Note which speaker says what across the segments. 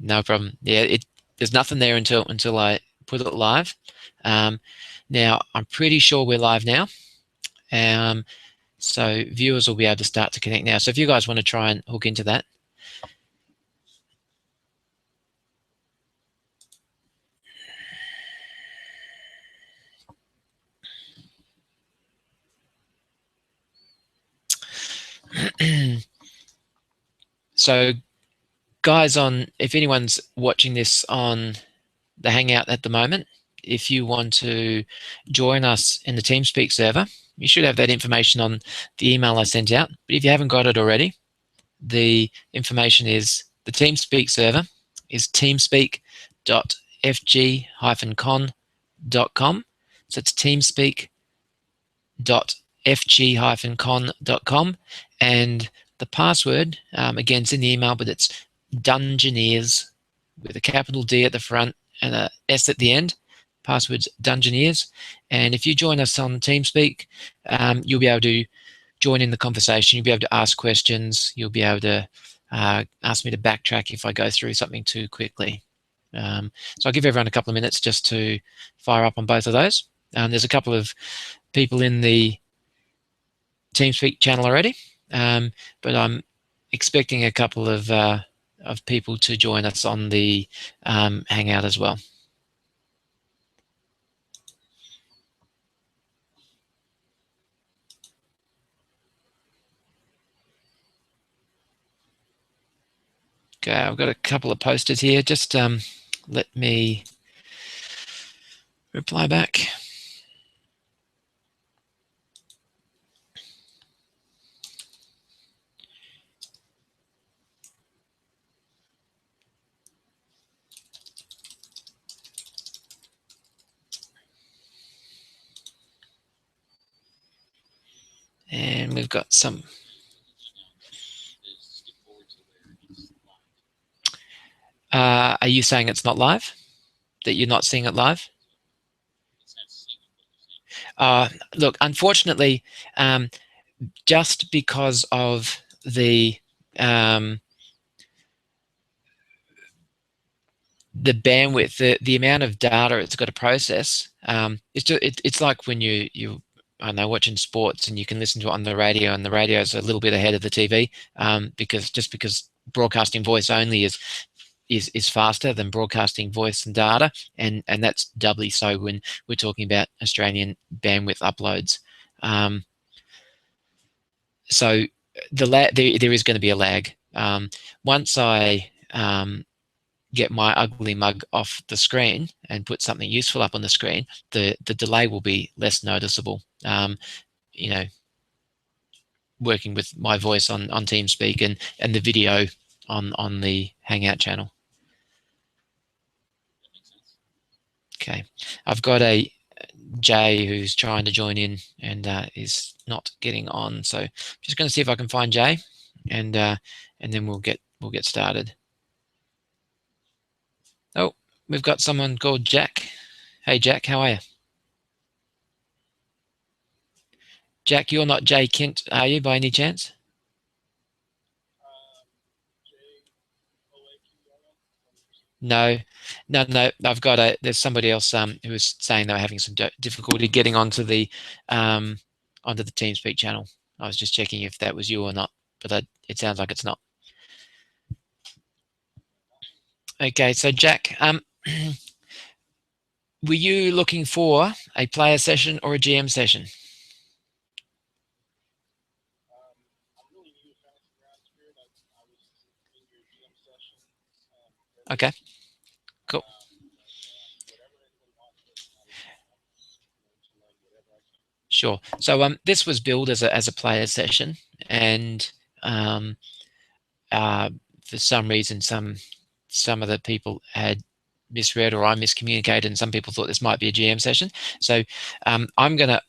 Speaker 1: No problem. Yeah, there's nothing there until I put it live. Now I'm pretty sure we're live now. So viewers will be able to start to connect now. So if you guys want to try and hook into that. So guys, if anyone's watching this on the Hangout at the moment, if you want to join us in the TeamSpeak server, you should have that information on the email I sent out. But if you haven't got it already, the information is the TeamSpeak server is teamspeak.fg-con.com. So it's teamspeak.fg-con.com, and the password, again, it's in the email, but it's Dungeoneers with a capital D at the front and a S at the end. Password's Dungeoneers. And if you join us on TeamSpeak, you'll be able to join in the conversation. You'll be able to ask questions. You'll be able to ask me to backtrack if I go through something too quickly. So I'll give everyone a couple of minutes just to fire up on both of those. There's a couple of people in the TeamSpeak channel already, but I'm expecting a couple of people to join us on the Hangout as well. Okay, I've got a couple of posters here. Just let me reply back. And we've got some. Are you saying it's not live? That you're not seeing it live? Look, unfortunately, just because of the bandwidth, the amount of data it's got to process, it's like when you I don't know, watching sports and you can listen to it on the radio, and the radio is a little bit ahead of the TV, because broadcasting voice only is faster than broadcasting voice and data, and that's doubly so when we're talking about Australian bandwidth uploads. So there is going to be a lag. Once I get my ugly mug off the screen and put something useful up on the screen, the delay will be less noticeable. You know, working with my voice on TeamSpeak and the video on the Hangout channel. Okay, I've got a Jay who's trying to join in and is not getting on. So I'm just going to see if I can find Jay, and then we'll get started. Oh, we've got someone called Jack. Hey, Jack, how are you? Jack, you're not Jay Kent, are you, by any chance? No. I've got there's somebody else who was saying they were having some difficulty getting onto the TeamSpeak channel. I was just checking if that was you or not, but it sounds like it's not. Okay, so Jack, were you looking for a player session or a GM session? Okay, cool. Sure. So this was billed as a player session, and for some reason, some of the people had misread, or I miscommunicated, and some people thought this might be a GM session. So I'm going to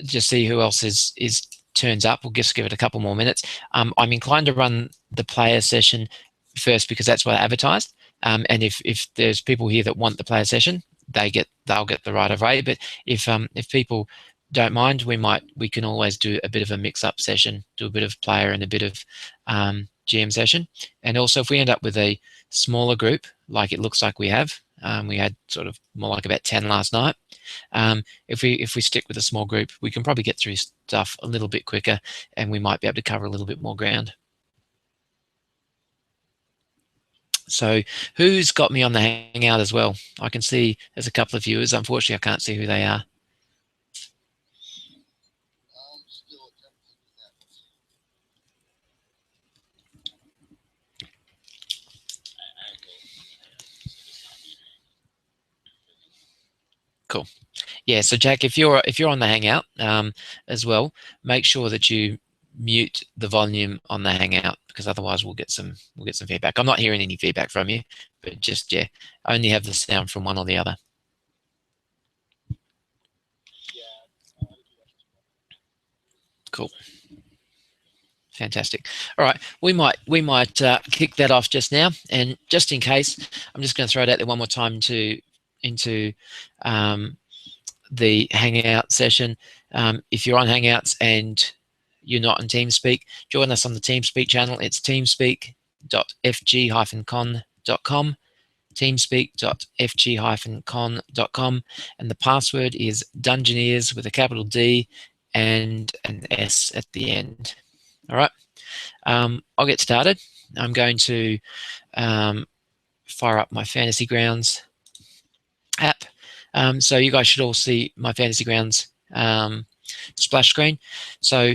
Speaker 1: just see who else is turns up. We'll just give it a couple more minutes. I'm inclined to run the player session first because that's what I advertised. And if there's people here that want the player session, they'll get the right of way. But if people don't mind, we can always do a bit of a mix-up session, do a bit of player and a bit of GM session. And also, if we end up with a smaller group, like it looks like we have, we had sort of more like about 10 last night. If we stick with a small group, we can probably get through stuff a little bit quicker, and we might be able to cover a little bit more ground. So who's got me on the Hangout as well? I can see there's a couple of viewers. Unfortunately, I can't see who they are. Cool. Yeah, so Jack, if you're on the Hangout as well, make sure that you mute the volume on the Hangout, because otherwise we'll get some feedback. I'm not hearing any feedback from you, but just only have the sound from one or the other. Cool. Fantastic. All right, we might kick that off just now, and just in case, I'm just going to throw it out there one more time into the Hangout session. If you're on Hangouts and you're not on TeamSpeak, join us on the TeamSpeak channel. It's teamspeak.fg-con.com, teamspeak.fg-con.com, and the password is Dungeoneers with a capital D and an S at the end. All right, I'll get started. I'm going to fire up my Fantasy Grounds app. So you guys should all see my Fantasy Grounds splash screen. So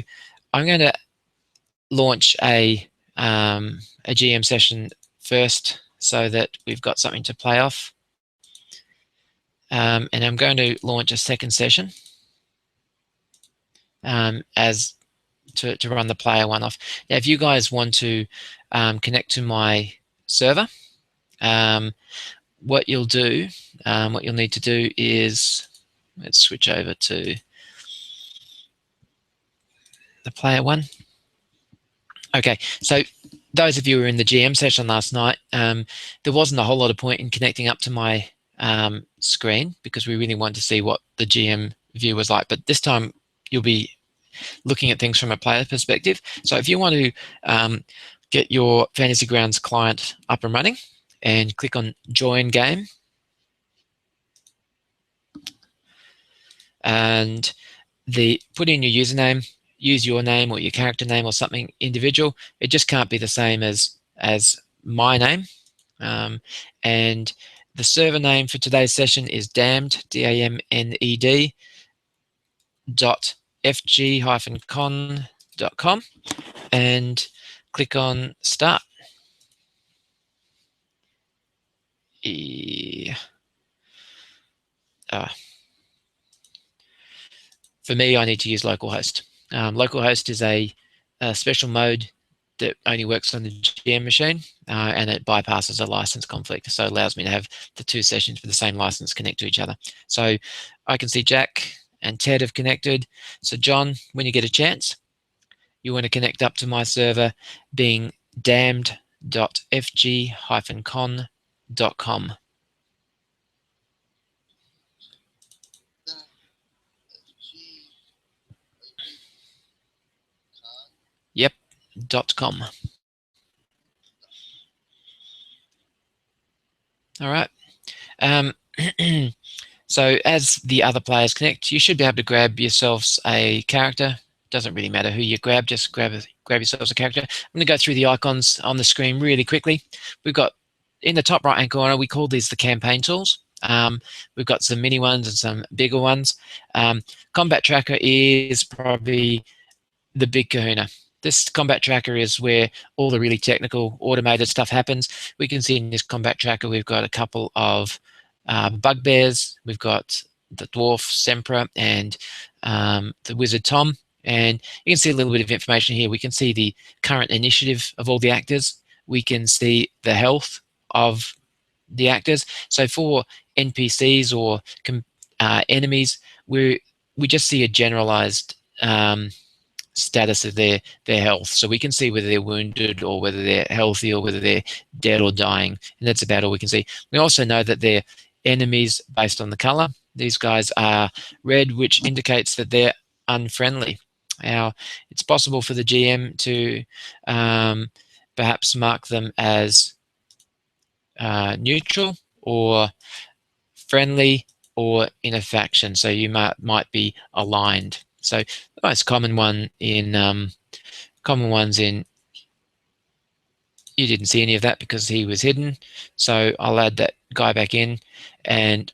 Speaker 1: I'm going to launch a GM session first, so that we've got something to play off. And I'm going to launch a second session as to run the player one off. Now, if you guys want to connect to my server, what you'll need to do is, let's switch over to the player one. Okay, so those of you who were in the GM session last night, there wasn't a whole lot of point in connecting up to my screen, because we really wanted to see what the GM view was like. But this time you'll be looking at things from a player perspective. So if you want to get your Fantasy Grounds client up and running, and click on Join Game, and put in your username, use your name or your character name or something individual. It just can't be the same as my name. And the server name for today's session is damned, D-A-M-N-E-D, .fg-con.com, and click on Start. For me, I need to use localhost. Localhost is a special mode that only works on the GM machine, and it bypasses a license conflict, so it allows me to have the two sessions with the same license connect to each other. So I can see Jack and Ted have connected. So John, when you get a chance, you want to connect up to my server, being damned.fg-con.com. Yep, .com. All right. So as the other players connect, you should be able to grab yourselves a character. Doesn't really matter who you grab, just grab yourselves a character. I'm going to go through the icons on the screen really quickly. We've got, in the top right hand corner, we call these the campaign tools. We've got some mini ones and some bigger ones. Combat tracker is probably the big kahuna. This combat tracker is where all the really technical automated stuff happens. We can see in this combat tracker we've got a couple of bugbears. We've got the dwarf Sempra and the wizard Tom, and you can see a little bit of information here. We can see the current initiative of all the actors. We can see the health of the actors. So for NPCs or enemies, we just see a generalized status of their health. So we can see whether they're wounded or whether they're healthy or whether they're dead or dying, and that's about all we can see. We also know that they're enemies based on the color. These guys are red, which indicates that they're unfriendly. Now, it's possible for the GM to perhaps mark them as neutral or friendly or in a faction, so you might be aligned. So the most common one in common ones in, you didn't see any of that because he was hidden, so I'll add that guy back in. And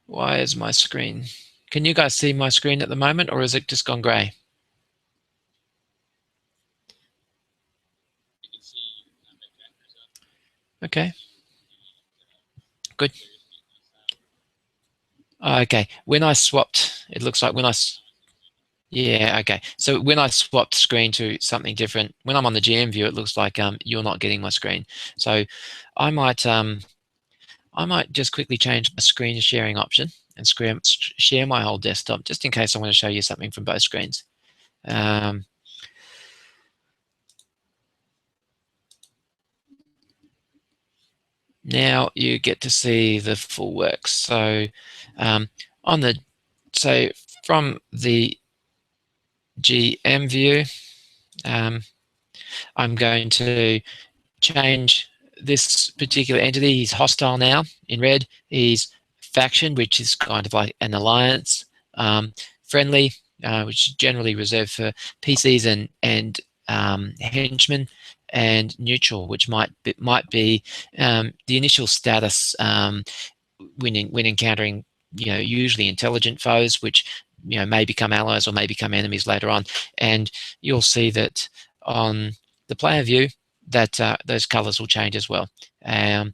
Speaker 1: why is my screen, can you guys see my screen at the moment, or is it just gone grey? Okay, good. Okay, when I swapped, it looks like when yeah, okay. So when I swapped screen to something different, when I'm on the GM view, it looks like you're not getting my screen. So I might just quickly change the screen sharing option and share my whole desktop, just in case I want to show you something from both screens. Now you get to see the full works. So on the, so from the GM view, I'm going to change this particular entity. He's hostile now in red. He's faction, which is kind of like an alliance. Friendly, which is generally reserved for PCs and henchmen. And neutral, which might be the initial status when encountering, usually intelligent foes, which may become allies or may become enemies later on. And you'll see that on the player view that those colors will change as well. Then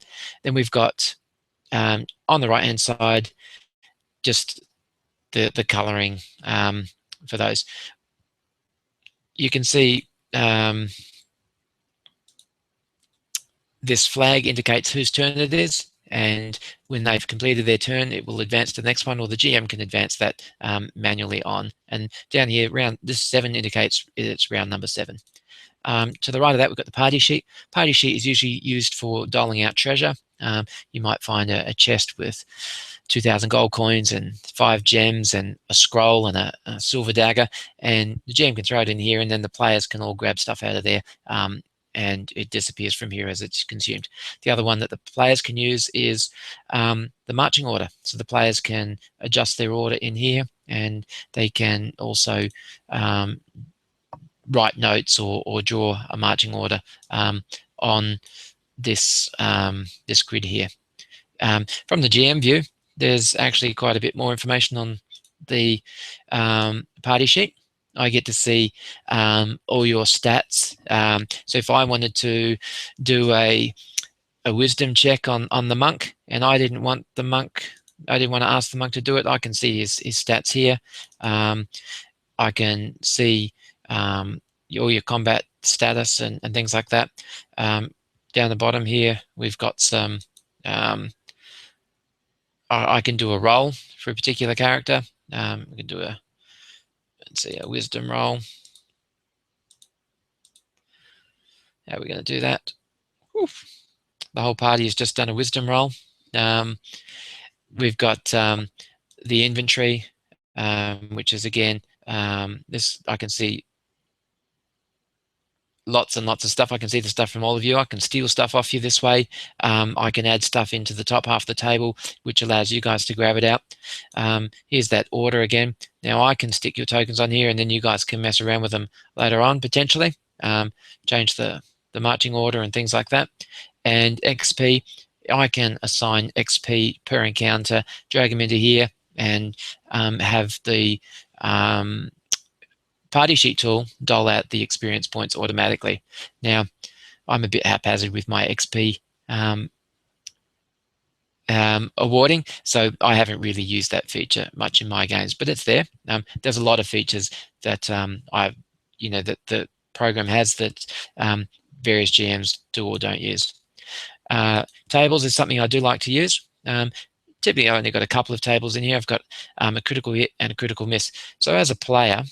Speaker 1: we've got on the right hand side just the coloring for those. You can see this flag indicates whose turn it is, and when they've completed their turn, it will advance to the next one, or the GM can advance that manually on. And down here, this 7 indicates it's round number 7. To the right of that, we've got the party sheet. Party sheet is usually used for doling out treasure. You might find a chest with 2,000 gold coins and 5 gems and a scroll and a silver dagger, and the GM can throw it in here, and then the players can all grab stuff out of there, and it disappears from here as it's consumed. The other one that the players can use is the marching order. So the players can adjust their order in here, and they can also write notes or draw a marching order on this this grid here. From the GM view, there's actually quite a bit more information on the party sheet. I get to see all your stats. So if I wanted to do a wisdom check on the monk, and I didn't want to ask the monk to do it, I can see his stats here. I can see all your combat status and things like that. Down the bottom here, we've got some, I can do a roll for a particular character. We can do let's see, a wisdom roll. How are we going to do that? Oof. The whole party has just done a wisdom roll. We've got the inventory, which is again, this, I can see lots and lots of stuff. I can see the stuff from all of you. I can steal stuff off you this way. I can add stuff into the top half of the table, which allows you guys to grab it out. Here's that order again. Now I can stick your tokens on here, and then you guys can mess around with them later on, potentially. Change the marching order and things like that. And XP, I can assign XP per encounter, drag them into here, and have the party sheet tool dole out the experience points automatically. Now, I'm a bit haphazard with my XP awarding, so I haven't really used that feature much in my games, but it's there. There's a lot of features that that the program has that various GMs do or don't use. Tables is something I do like to use. Typically, I've only got a couple of tables in here. I've got a critical hit and a critical miss. So as a player,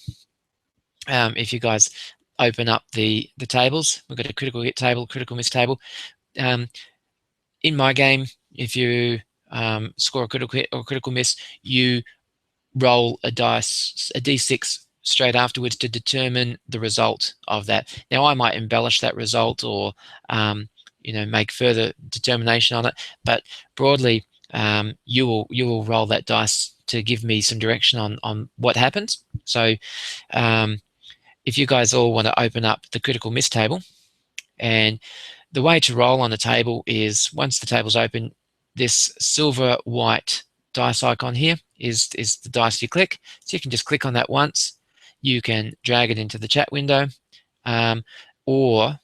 Speaker 1: if you guys open up the tables, we've got a critical hit table, critical miss table. In my game, if you score a critical hit or a critical miss, you roll a d6 straight afterwards to determine the result of that. Now, I might embellish that result or make further determination on it, but broadly, you will roll that dice to give me some direction on what happens. So if you guys all want to open up the critical miss table, and the way to roll on the table is once the table's open, this silver white dice icon here is the dice you click. So you can just click on that once. You can drag it into the chat window, or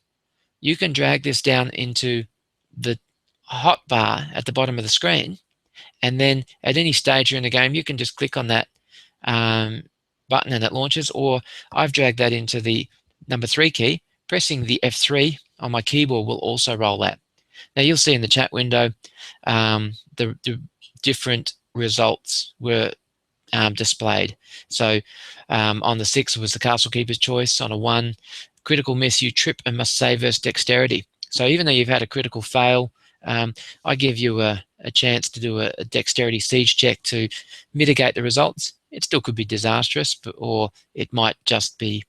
Speaker 1: you can drag this down into the hotbar at the bottom of the screen, and then at any stage you're in the game, you can just click on that button and it launches. Or I've dragged that into the number 3 key. Pressing the F3 on my keyboard will also roll that. Now you'll see in the chat window the different results were displayed. So on the 6 was the castle keeper's choice. On a 1, critical miss, you trip and must save versus dexterity. So even though you've had a critical fail, I give you a chance to do a dexterity siege check to mitigate the results. It still could be disastrous, or it might just be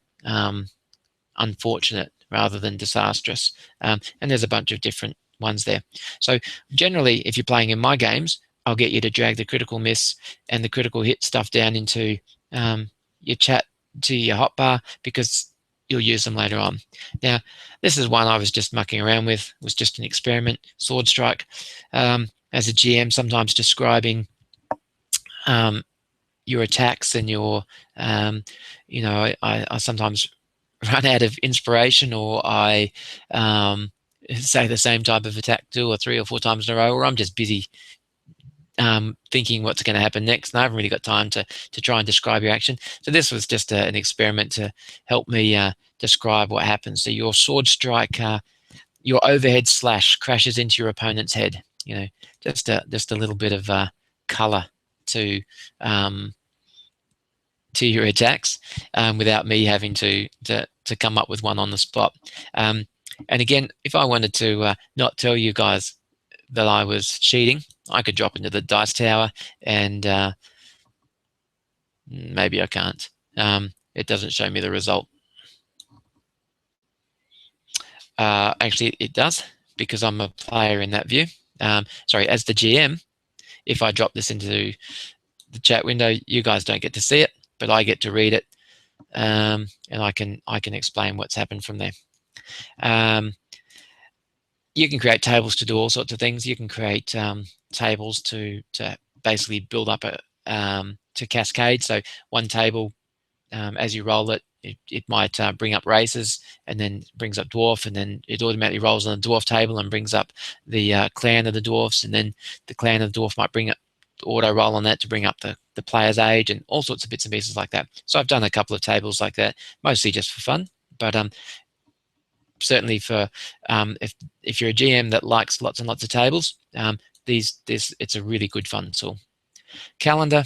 Speaker 1: unfortunate rather than disastrous. And there's a bunch of different ones there. So generally, if you're playing in my games, I'll get you to drag the critical miss and the critical hit stuff down into your chat to your hotbar, because you'll use them later on. Now, this is one I was just mucking around with. It was just an experiment. Sword strike. As a GM, sometimes describing your attacks and your, I sometimes run out of inspiration, or I say the same type of attack 2 or 3 or 4 times in a row, or I'm just busy thinking what's going to happen next, and I haven't really got time to try and describe your action. So this was just an experiment to help me describe what happens. So your sword strike, your overhead slash crashes into your opponent's head. Just a little bit of color to your attacks without me having to come up with one on the spot. And again, if I wanted to not tell you guys that I was cheating, I could drop into the dice tower, and maybe I can't. It doesn't show me the result. Actually, it does, because I'm a player in that view. Sorry, as the GM, if I drop this into the chat window, you guys don't get to see it, but I get to read it, and I can explain what's happened from there. You can create tables to do all sorts of things. You can create tables to basically build up to cascade. So one table, as you roll it, it might bring up races, and then brings up dwarf, and then it automatically rolls on the dwarf table and brings up the clan of the dwarfs, and then the clan of the dwarf might bring up auto roll on that to bring up the player's age, and all sorts of bits and pieces like that. So I've done a couple of tables like that, mostly just for fun, but certainly for if you're a GM that likes lots and lots of tables, it's a really good fun tool. Calendar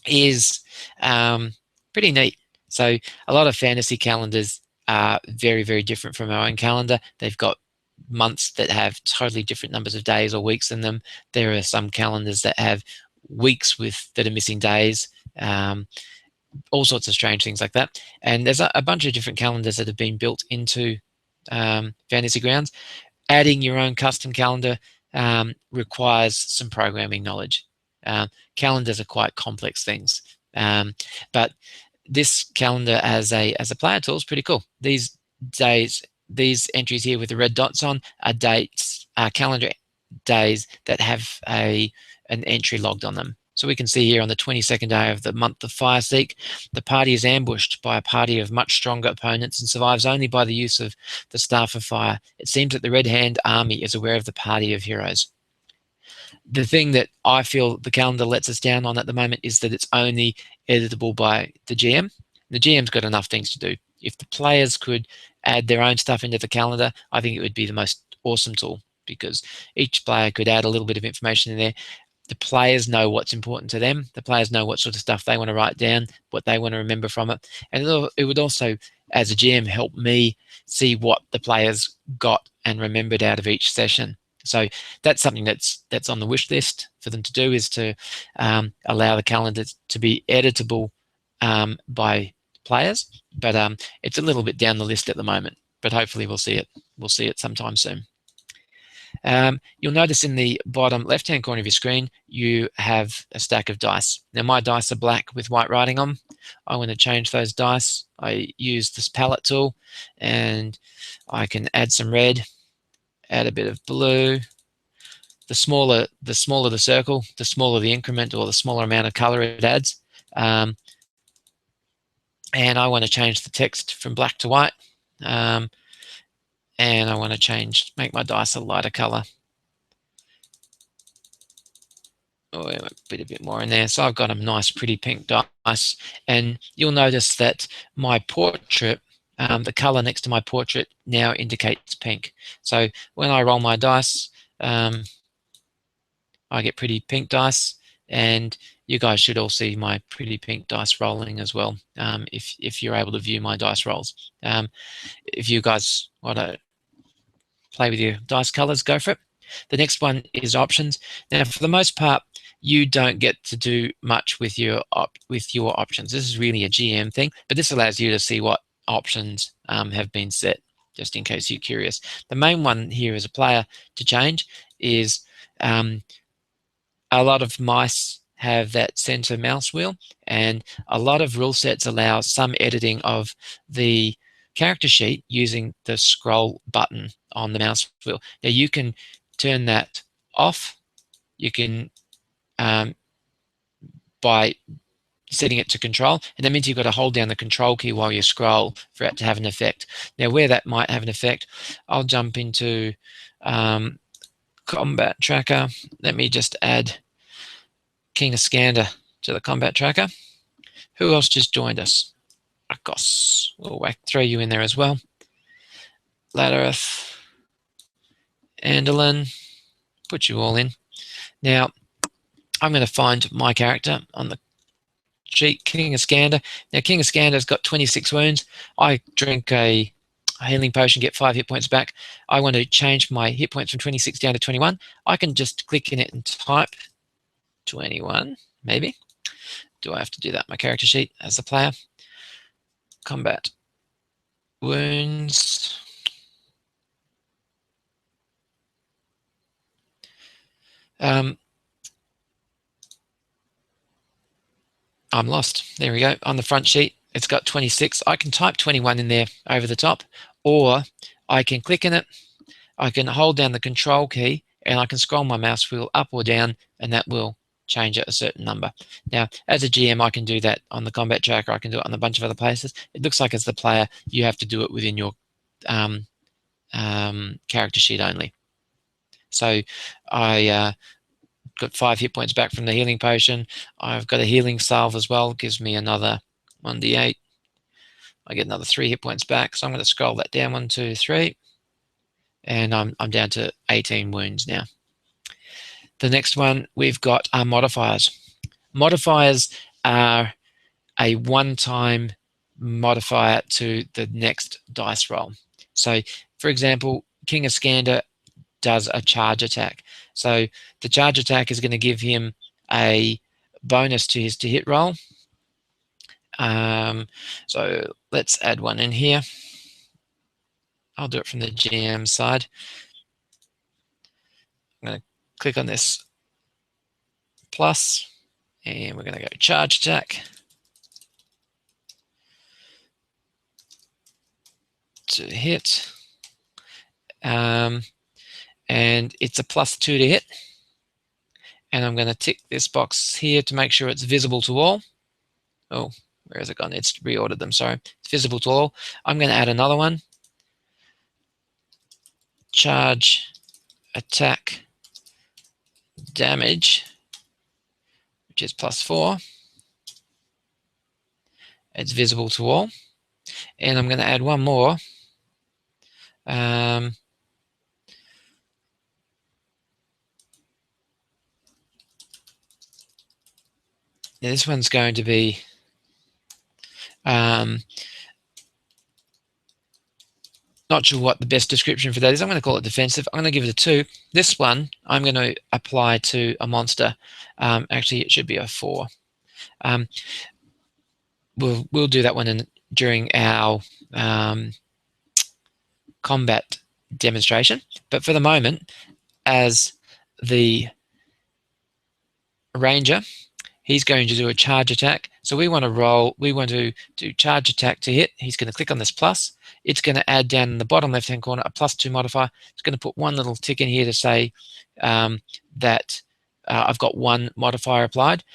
Speaker 1: is pretty neat. So a lot of fantasy calendars are very, very different from our own calendar. They've got months that have totally different numbers of days or weeks in them. There are some calendars that have weeks that are missing days, all sorts of strange things like that. And there's a bunch of different calendars that have been built into Fantasy Grounds. Adding your own custom calendar requires some programming knowledge. Calendars are quite complex things, but this calendar as a player tool is pretty cool. These entries here with the red dots on are dates, calendar days that have an entry logged on them. So we can see here on the 22nd day of the month of Fireseek, the party is ambushed by a party of much stronger opponents and survives only by the use of the Staff of Fire. It seems that the Red Hand army is aware of the party of heroes. The thing that I feel the calendar lets us down on at the moment is that it's only editable by the GM. The GM's got enough things to do. If the players could add their own stuff into the calendar, I think it would be the most awesome tool, because each player could add a little bit of information in there. The players know what's important to them. The players know what sort of stuff they want to write down, what they want to remember from it. And it would also, as a GM, help me see what the players got and remembered out of each session. So that's something that's on the wish list for them to do, is to allow the calendar to be editable by players, but it's a little bit down the list at the moment. But hopefully we'll see it. We'll see it sometime soon. You'll notice in the bottom left-hand corner of your screen, you have a stack of dice. Now my dice are black with white writing on. I want to change those dice. I use this palette tool, and I can add some red, add a bit of blue. The smaller the circle, the smaller the increment, or the smaller amount of color it adds. And I want to change the text from black to white. And I want to make my dice a lighter color. Oh, put a bit more in there. So I've got a nice, pretty pink dice. And you'll notice that my portrait, the color next to my portrait now indicates pink. So when I roll my dice, I get pretty pink dice, and you guys should all see my pretty pink dice rolling as well, if you're able to view my dice rolls. If you guys want to play with your dice colors, go for it. The next one is options. Now, for the most part, you don't get to do much with your options. This is really a GM thing, but this allows you to see what options have been set, just in case you're curious. The main one here as a player to change is a lot of mice have that center mouse wheel, and a lot of rule sets allow some editing of the character sheet using the scroll button on the mouse wheel. Now you can turn that off. You can by setting it to control, and that means you've got to hold down the control key while you scroll for it to have an effect. Now where that might have an effect, I'll jump into combat tracker. Let me just add King Iskander to the combat tracker. Who else just joined us? Akos. We'll throw you in there as well. Ladareth, Andolin, put you all in. Now, I'm going to find my character on the sheet, King Iskander. Now, King Iskander's got 26 wounds. I drink a healing potion, get 5 hit points back. I want to change my hit points from 26 down to 21. I can just click in it and type 21, maybe. Do I have to do that in my character sheet as a player? Combat wounds. I'm lost. There we go. On the front sheet, it's got 26. I can type 21 in there over the top, or I can click in it. I can hold down the control key, and I can scroll my mouse wheel up or down, and that will change it a certain number. Now, as a GM, I can do that on the combat tracker. I can do it on a bunch of other places. It looks like as the player, you have to do it within your character sheet only. So I got 5 hit points back from the healing potion. I've got a healing salve as well. Gives me another 1d8. I get another 3 hit points back. So I'm going to scroll that down 1, 2, 3. And I'm down to 18 wounds now. The next one we've got are modifiers. Modifiers are a one-time modifier to the next dice roll. So, for example, King Iskander does a charge attack. So the charge attack is going to give him a bonus to his to-hit roll. So let's add one in here. I'll do it from the GM side. I'm going to click on this plus, and we're going to go charge attack to hit. And it's a +2 to hit. And I'm going to tick this box here to make sure it's visible to all. Oh, where has it gone? It's reordered them, sorry. It's visible to all. I'm going to add another one. Charge, attack, damage, which is +4. It's visible to all. And I'm going to add one more. This one's going to be not sure what the best description for that is. I'm going to call it defensive. I'm going to give it a 2. This one I'm going to apply to a monster. Actually, it should be a 4. we'll do that one during our combat demonstration. But for the moment, as the ranger, he's going to do a charge attack. So we want to do charge attack to hit. He's going to click on this plus. It's going to add down in the bottom left-hand corner a +2 modifier. It's going to put one little tick in here to say that I've got one modifier applied.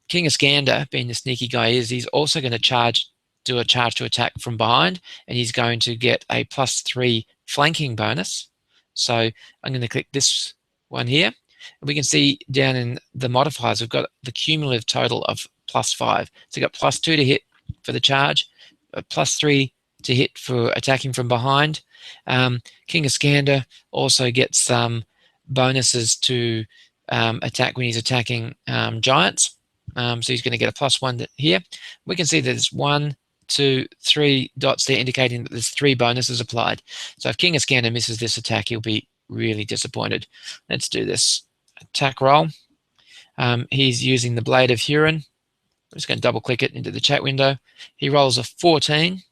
Speaker 1: King Iskander, being the sneaky guy he's also going to do a charge to attack from behind, and he's going to get a +3 flanking bonus. So I'm going to click this one here. And we can see down in the modifiers, we've got the cumulative total of +5. So we've got +2 to hit for the charge, a +3 to hit for attacking from behind. King Iskander also gets some bonuses to attack when he's attacking giants. So he's going to get a +1 here. We can see that there's 1, 2, 3 dots there indicating that there's 3 bonuses applied. So if King Iskander misses this attack, he'll be really disappointed. Let's do this attack roll. He's using the Blade of Huron. I'm just going to double click it into the chat window. He rolls a 14.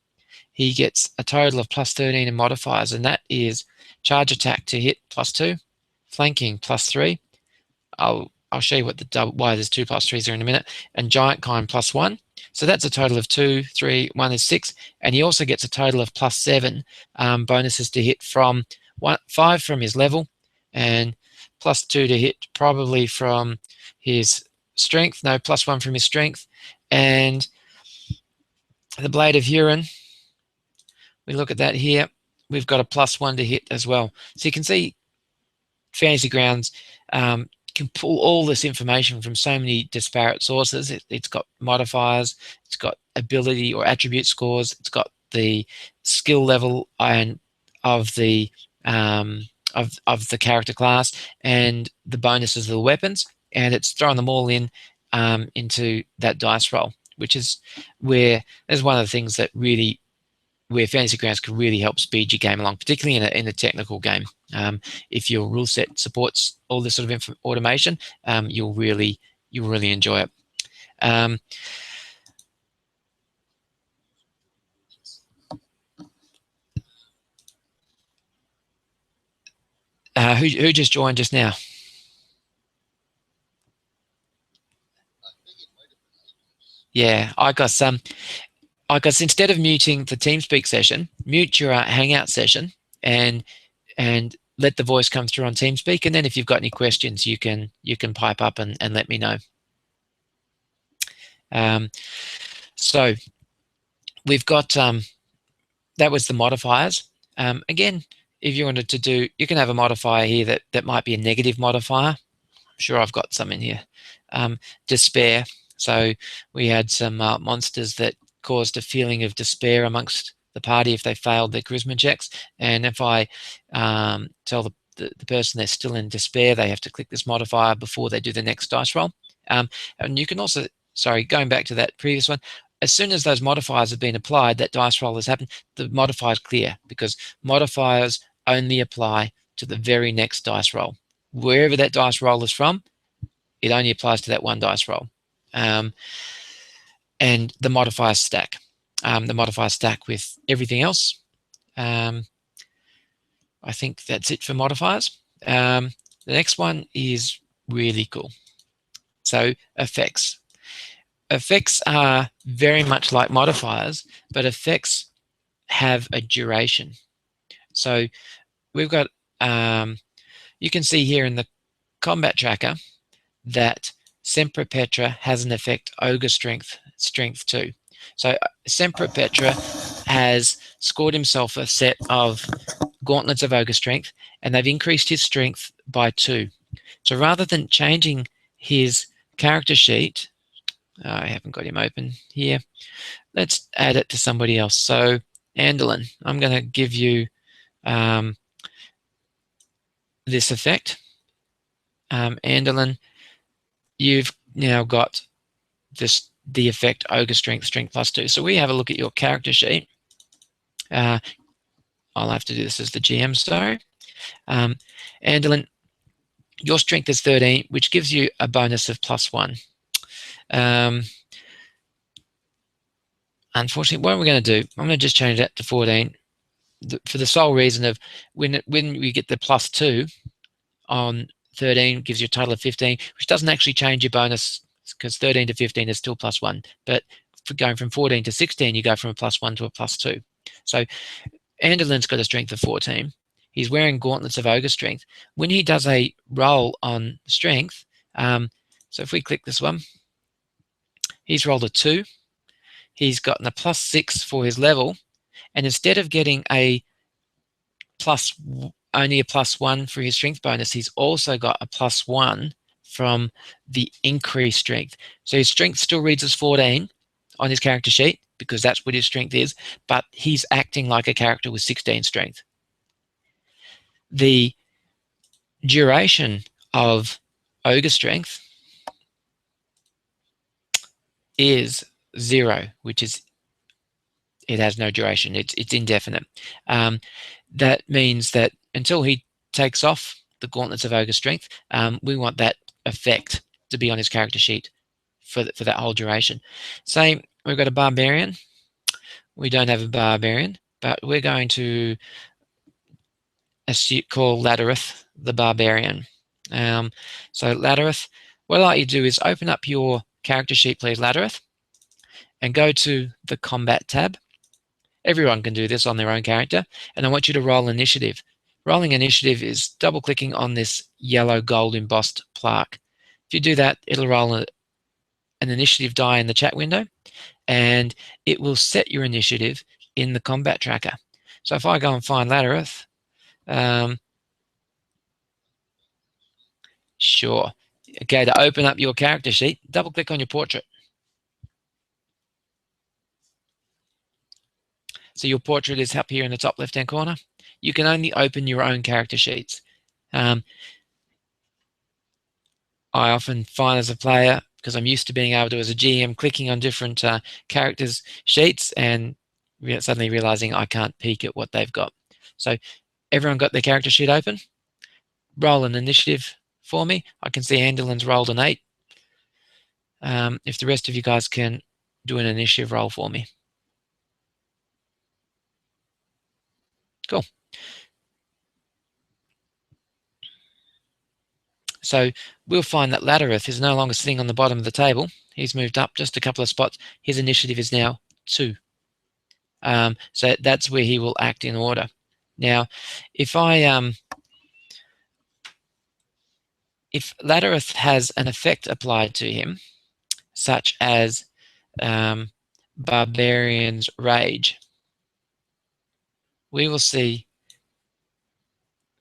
Speaker 1: He gets a total of +13 in modifiers, and that is charge attack to hit +2, flanking +3. I'll show you why there's 2 +3s there in a minute, and giant kind +1. So that's a total of 2, 3, 1 is 6, and he also gets a total of +7 bonuses to hit from 5 from his level, and +2 to hit probably from his strength. No, +1 from his strength, and the Blade of Huron. We look at that here. We've got a +1 to hit as well. So you can see Fantasy Grounds can pull all this information from so many disparate sources. It's got modifiers, it's got ability or attribute scores, it's got the skill level and of the character class and the bonuses of the weapons, and it's thrown them all in into that dice roll, which is where there's one of the things that really where Fantasy Grounds can really help speed your game along, particularly in a technical game. If your rule set supports all this sort of automation, you'll really enjoy it. Who just joined just now? Yeah, I got some. Instead of muting the TeamSpeak session, mute your Hangout session and let the voice come through on TeamSpeak. And then if you've got any questions, you can pipe up and let me know. So we've got that was the modifiers. Again, if you wanted to do, you can have a modifier here that might be a negative modifier. I'm sure I've got some in here. Despair. So we had some monsters that caused a feeling of despair amongst the party if they failed their charisma checks. And if I tell the person they're still in despair, they have to click this modifier before they do the next dice roll. And you can also, sorry, going back to that previous one, as soon as those modifiers have been applied, that dice roll has happened, the modifier is clear, because modifiers only apply to the very next dice roll. Wherever that dice roll is from, it only applies to that one dice roll. And the modifiers stack. The modifiers stack with everything else. I think that's it for modifiers. The next one is really cool. So effects. Effects are very much like modifiers, but effects have a duration. So we've got, you can see here in the combat tracker that Sempre Petra has an effect Ogre Strength 2. So Sempre Petra has scored himself a set of gauntlets of Ogre Strength, and they've increased his strength by 2. So rather than changing his character sheet, I haven't got him open here. Let's add it to somebody else. So Andolin, I'm going to give you this effect. Andolin, you've now got the effect Ogre Strength +2. So we have a look at your character sheet. I'll have to do this as the GM, sorry. Andolin, your strength is 13, which gives you a bonus of +1. unfortunately, what we're going to do, I'm going to just change that to 14 for the sole reason of when we get the +2 on 13 gives you a total of 15, which doesn't actually change your bonus because 13 to 15 is still +1. But for going from 14 to 16, you go from a +1 to a +2. So Anderlin's got a strength of 14. He's wearing gauntlets of ogre strength. When he does a roll on strength, so if we click this one, he's rolled a 2. He's gotten a +6 for his level, and instead of getting only a +1 for his strength bonus, he's also got a +1 from the increased strength. So his strength still reads as 14 on his character sheet because that's what his strength is, but he's acting like a character with 16 strength. The duration of ogre strength is 0, which is it has no duration. It's indefinite. That means that until he takes off the gauntlets of ogre strength, we want that effect to be on his character sheet for that whole duration. Say we've got a barbarian. We don't have a barbarian, but we're going to call Ladareth the barbarian. So Ladareth, what I'd like you to do is open up your character sheet, please, Ladareth, and go to the combat tab. Everyone can do this on their own character, and I want you to roll initiative. Rolling initiative is double-clicking on this yellow gold embossed plaque. If you do that, it'll roll an initiative die in the chat window, and it will set your initiative in the combat tracker. So if I go and find Ladareth, sure. Okay, to open up your character sheet, double-click on your portrait. So your portrait is up here in the top left-hand corner. You can only open your own character sheets. I often find as a player, because I'm used to being able to, as a GM, clicking on different characters' sheets and suddenly realizing I can't peek at what they've got. So everyone got their character sheet open? Roll an initiative for me. I can see Anderlin's rolled an 8. If the rest of you guys can do an initiative roll for me. Cool. So we'll find that Ladareth is no longer sitting on the bottom of the table. He's moved up just a couple of spots. His initiative is now 2. So that's where he will act in order. Now, if Ladareth has an effect applied to him, such as Barbarian's Rage, we will see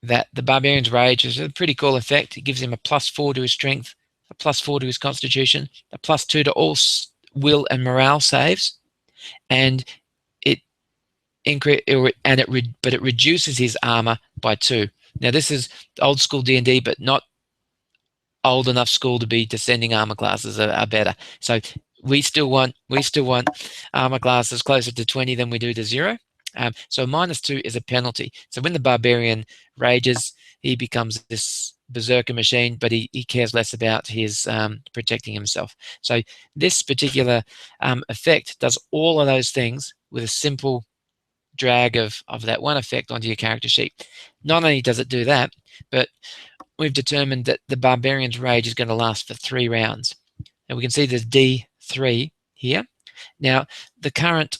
Speaker 1: that the Barbarian's Rage is a pretty cool effect. It gives him a +4 to his strength, a +4 to his constitution, a +2 to all will and morale saves, and it reduces his armor by 2. Now this is old school D&D, but not old enough school to be descending armor classes are better. So we still want armor classes closer to 20 than we do to 0. So -2 is a penalty. So when the barbarian rages, he becomes this berserker machine, but he cares less about his protecting himself. So this particular effect does all of those things with a simple drag of that one effect onto your character sheet. Not only does it do that, but we've determined that the barbarian's rage is going to last for 3 rounds. And we can see there's D3 here. Now, the current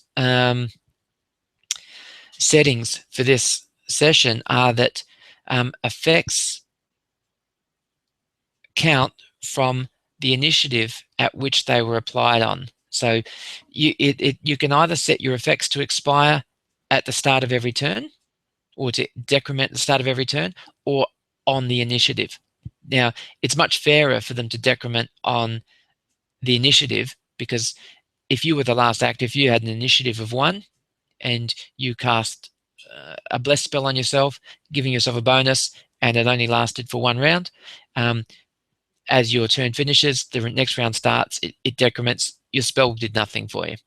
Speaker 1: settings for this session are that effects count from the initiative at which they were applied on. So you can either set your effects to expire at the start of every turn, or to decrement at the start of every turn, or on the initiative. Now, it's much fairer for them to decrement on the initiative, because if you were the last actor, if you had an initiative of 1 and you cast a bless spell on yourself, giving yourself a bonus, and it only lasted for 1 round, as your turn finishes, the next round starts, it decrements, your spell did nothing for you.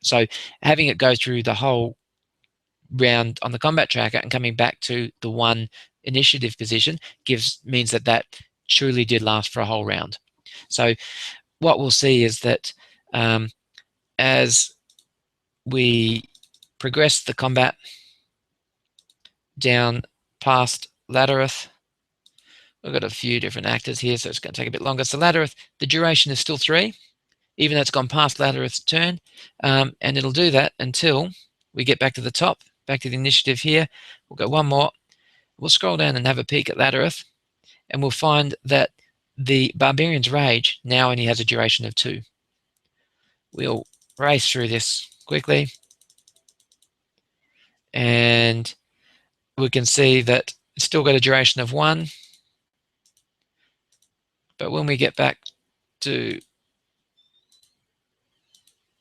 Speaker 1: So having it go through the whole round on the combat tracker and coming back to the 1 initiative position means that truly did last for a whole round. So what we'll see is that as we progress the combat down past Laddereth. We've got a few different actors here, so it's going to take a bit longer. So Laddereth, the duration is still 3, even though it's gone past Laddereth's turn, and it'll do that until we get back to the top, back to the initiative here. We'll go one more. We'll scroll down and have a peek at Laddereth, and we'll find that the Barbarian's Rage now only has a duration of 2. We'll race through this quickly, and we can see that it's still got a duration of 1. But when we get back to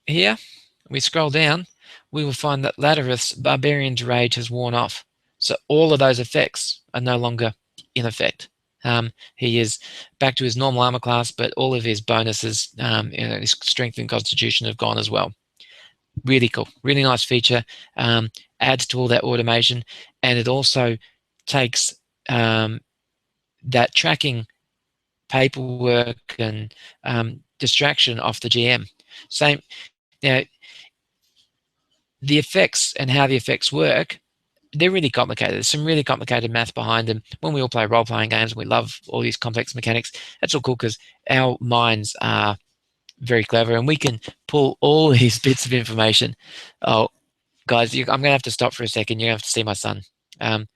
Speaker 1: here, we scroll down, we will find that Laddereth's Barbarian's Rage has worn off. So all of those effects are no longer in effect. He is back to his normal armor class, but all of his bonuses, his strength and constitution have gone as well. Really cool, really nice feature. Adds to all that automation, and it also takes that tracking paperwork and distraction off the GM. Same, now, the effects and how the effects work, they're really complicated. There's some really complicated math behind them. When we all play role-playing games, we love all these complex mechanics. That's all cool because our minds are very clever and we can pull all these bits of information. Oh, guys, I'm going to have to stop for a second. You're going to have to see my son. Come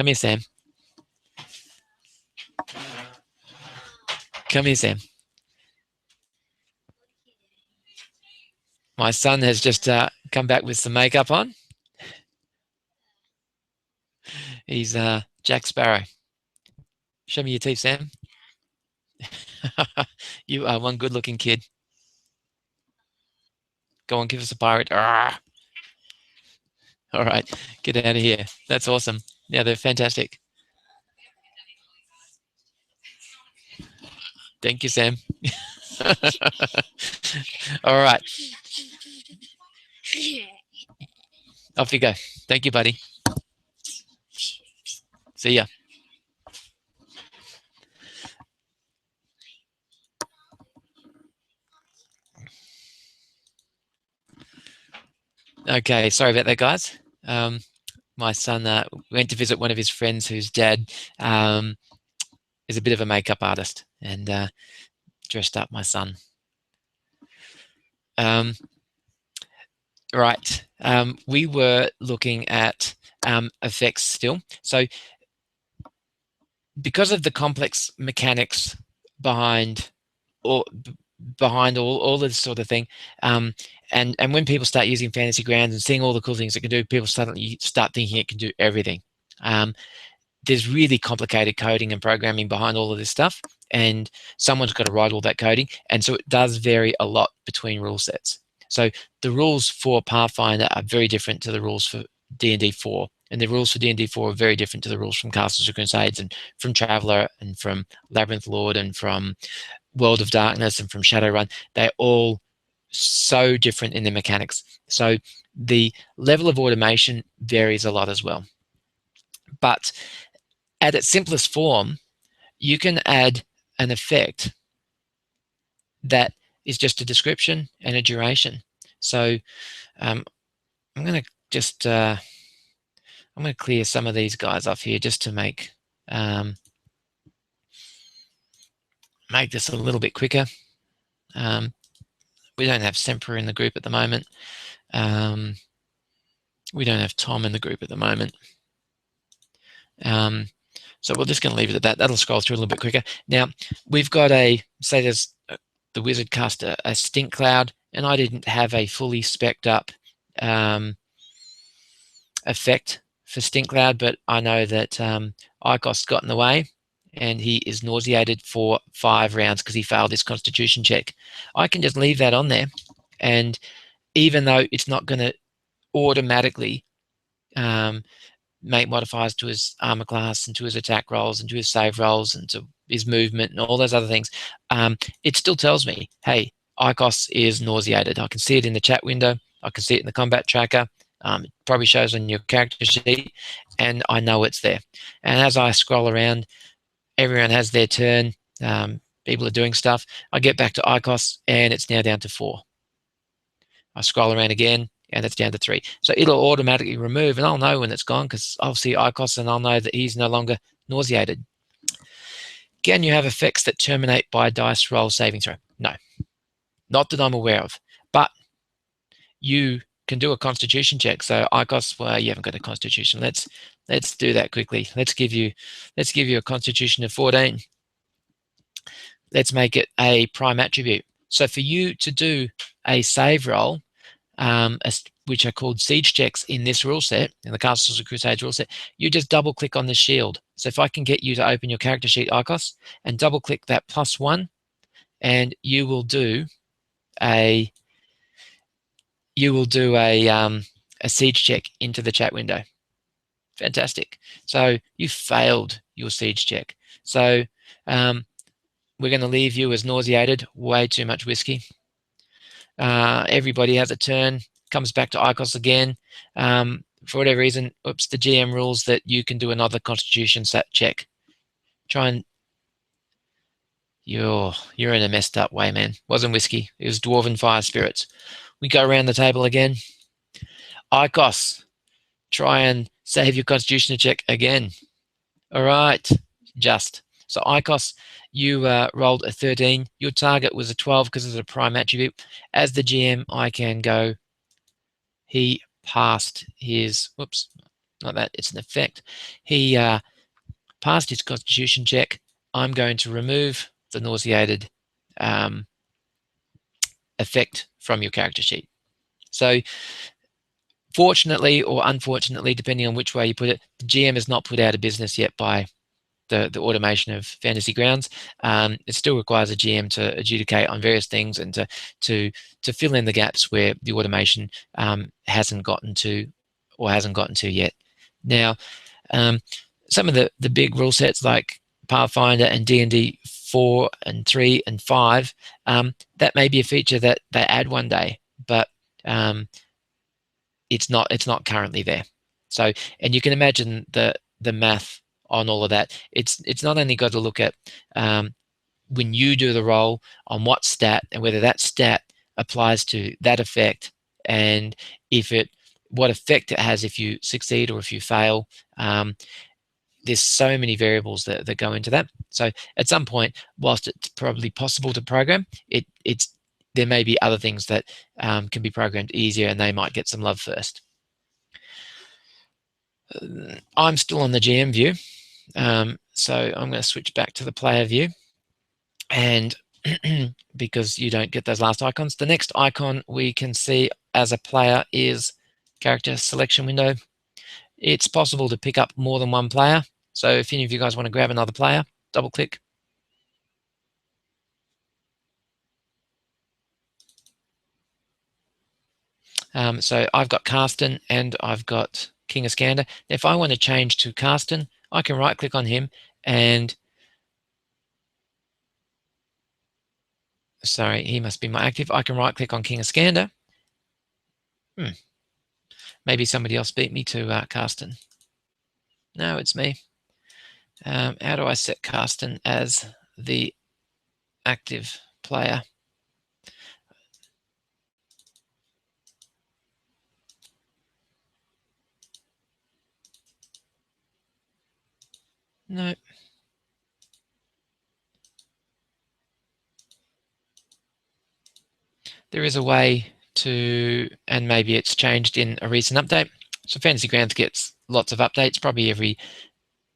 Speaker 1: here, Sam. Come here, Sam. My son has just come back with some makeup on. He's Jack Sparrow. Show me your teeth, Sam. You are one good-looking kid. Go on, give us a pirate. Arrgh. All right, get out of here. That's awesome. Yeah, they're fantastic. Thank you, Sam. All right. Off you go. Thank you, buddy. See ya. Okay, sorry about that, guys. My son went to visit one of his friends whose dad is a bit of a makeup artist and dressed up my son. Right, we were looking at effects still. So because of the complex mechanics behind all this sort of thing, and when people start using Fantasy Grounds and seeing all the cool things it can do, people suddenly start thinking it can do everything. There's really complicated coding and programming behind all of this stuff, and someone's got to write all that coding, and so it does vary a lot between rule sets. So the rules for Pathfinder are very different to the rules for D&D 4, and the rules for D&D 4 are very different to the rules from Castles of Crusades and from Traveller and from Labyrinth Lord and from World of Darkness and from Shadowrun. They're all so different in their mechanics. So the level of automation varies a lot as well. But at its simplest form, you can add an effect that is just a description and a duration. So I'm going to just I'm going to clear some of these guys off here just to make this a little bit quicker. We don't have Semper in the group at the moment. We don't have Tom in the group at the moment. So we're just going to leave it at that. That'll scroll through a little bit quicker. Now, we've got say there's the wizard cast a stink cloud, and I didn't have a fully spec'd up effect for stink cloud, but I know that Icos got in the way, and he is nauseated for 5 rounds because he failed his constitution check. I can just leave that on there, and even though it's not going to automatically make modifiers to his armor class and to his attack rolls and to his save rolls and to his movement and all those other things, it still tells me, hey, Icos is nauseated. I can see it in the chat window. I can see it in the combat tracker. It probably shows on your character sheet, and I know it's there. And as I scroll around, everyone has their turn. People are doing stuff. I get back to Icos, and it's now down to 4. I scroll around again. and that's down to 3. So it'll automatically remove, and I'll know when it's gone because I'll see ICOS and I'll know that he's no longer nauseated. Can you have effects that terminate by dice roll saving throw? No, not that I'm aware of, but you can do a constitution check. So ICOS, well, you haven't got a constitution. Let's do that quickly. Let's give you a constitution of 14. Let's make it a prime attribute. So for you to do a save roll, which are called siege checks in this rule set, in the Castles of Crusades rule set, you just double click on the shield. So if I can get you to open your character sheet ICOS and double click that +1, and you will do a siege check into the chat window. Fantastic. So you failed your siege check. So we're going to leave you as nauseated, way too much whiskey. Everybody has a turn, comes back to ICOS again. For whatever reason, oops, the GM rules that you can do another constitution check. Try and you're in a messed up way, man. Wasn't whiskey, it was dwarven fire spirits. We go around the table again. ICOS, try and save your constitution check again. All right, just. So ICOS, you rolled a 13. Your target was a 12 because it's a prime attribute. As the GM, I can go, he passed his, whoops, not that, it's an effect. He passed his constitution check. I'm going to remove the nauseated effect from your character sheet. So fortunately or unfortunately, depending on which way you put it, the GM is not put out of business yet by the automation of Fantasy Grounds. It still requires a GM to adjudicate on various things and to fill in the gaps where the automation hasn't gotten to yet. Now, some of the big rule sets like Pathfinder and D&D 4 and 3 and 5, that may be a feature that they add one day, but it's not currently there. So, and you can imagine the math on all of that. It's not only got to look at when you do the roll on what stat and whether that stat applies to that effect, and what effect it has if you succeed or if you fail. There's so many variables that go into that. So at some point, whilst it's probably possible to program, there may be other things that can be programmed easier, and they might get some love first. I'm still on the GM view, so I'm going to switch back to the player view, and because you don't get those last icons, the next icon we can see as a player is character selection window. It's possible to pick up more than one player. So if any of you guys want to grab another player, double click. So I've got Carsten and I've got King Iskander. If I want to change to Carsten, I can right click on him and, sorry, he must be my active. I can right click on King Iskander. Maybe somebody else beat me to Carsten. No, it's me. How do I set Carsten as the active player? No. There is a way to, and maybe it's changed in a recent update. So Fantasy Grounds gets lots of updates, probably every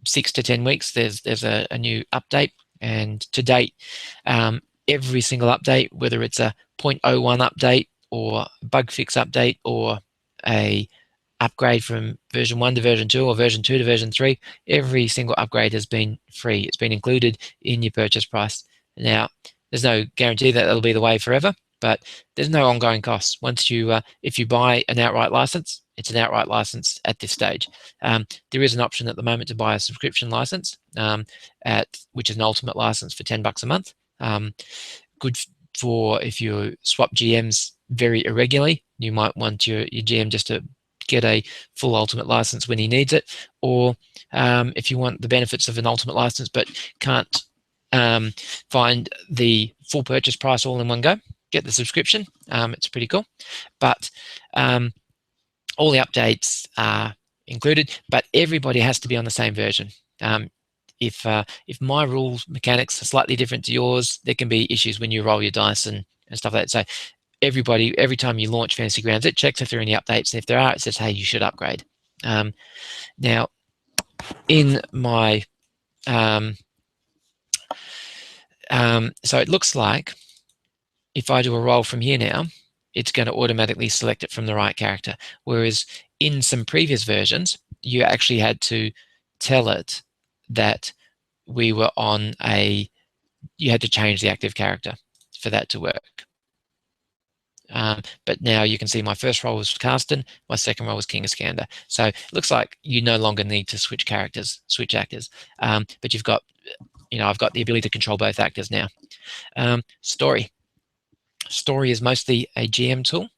Speaker 1: 6 to 10 weeks there's a new update, and to date every single update, whether it's a 0.01 update or bug fix update or a upgrade from version 1 to version 2 or version 2 to version 3, every single upgrade has been free. It's been included in your purchase price. Now, there's no guarantee that it'll be the way forever, but there's no ongoing costs. Once you, if you buy an outright license, it's an outright license at this stage. There is an option at the moment to buy a subscription license, which is an ultimate license for $10 a month. Good for if you swap GMs very irregularly. You might want your GM just to get a full ultimate license when he needs it, or if you want the benefits of an ultimate license but can't find the full purchase price all in one go, get the subscription. It's pretty cool. But all the updates are included, but everybody has to be on the same version. If my rules mechanics are slightly different to yours, there can be issues when you roll your dice and stuff like that. So everybody, every time you launch Fantasy Grounds, it checks if there are any updates, and if there are, it says, hey, you should upgrade. Now, in my so it looks like if I do a roll from here now, it's going to automatically select it from the right character. Whereas in some previous versions, you actually had to tell it that we were on you had to change the active character for that to work. But now you can see my first roll was Karsten, my second roll was King Iskander. So it looks like you no longer need to switch characters, switch actors. But you've got, I've got the ability to control both actors now. Story. Story is mostly a GM tool.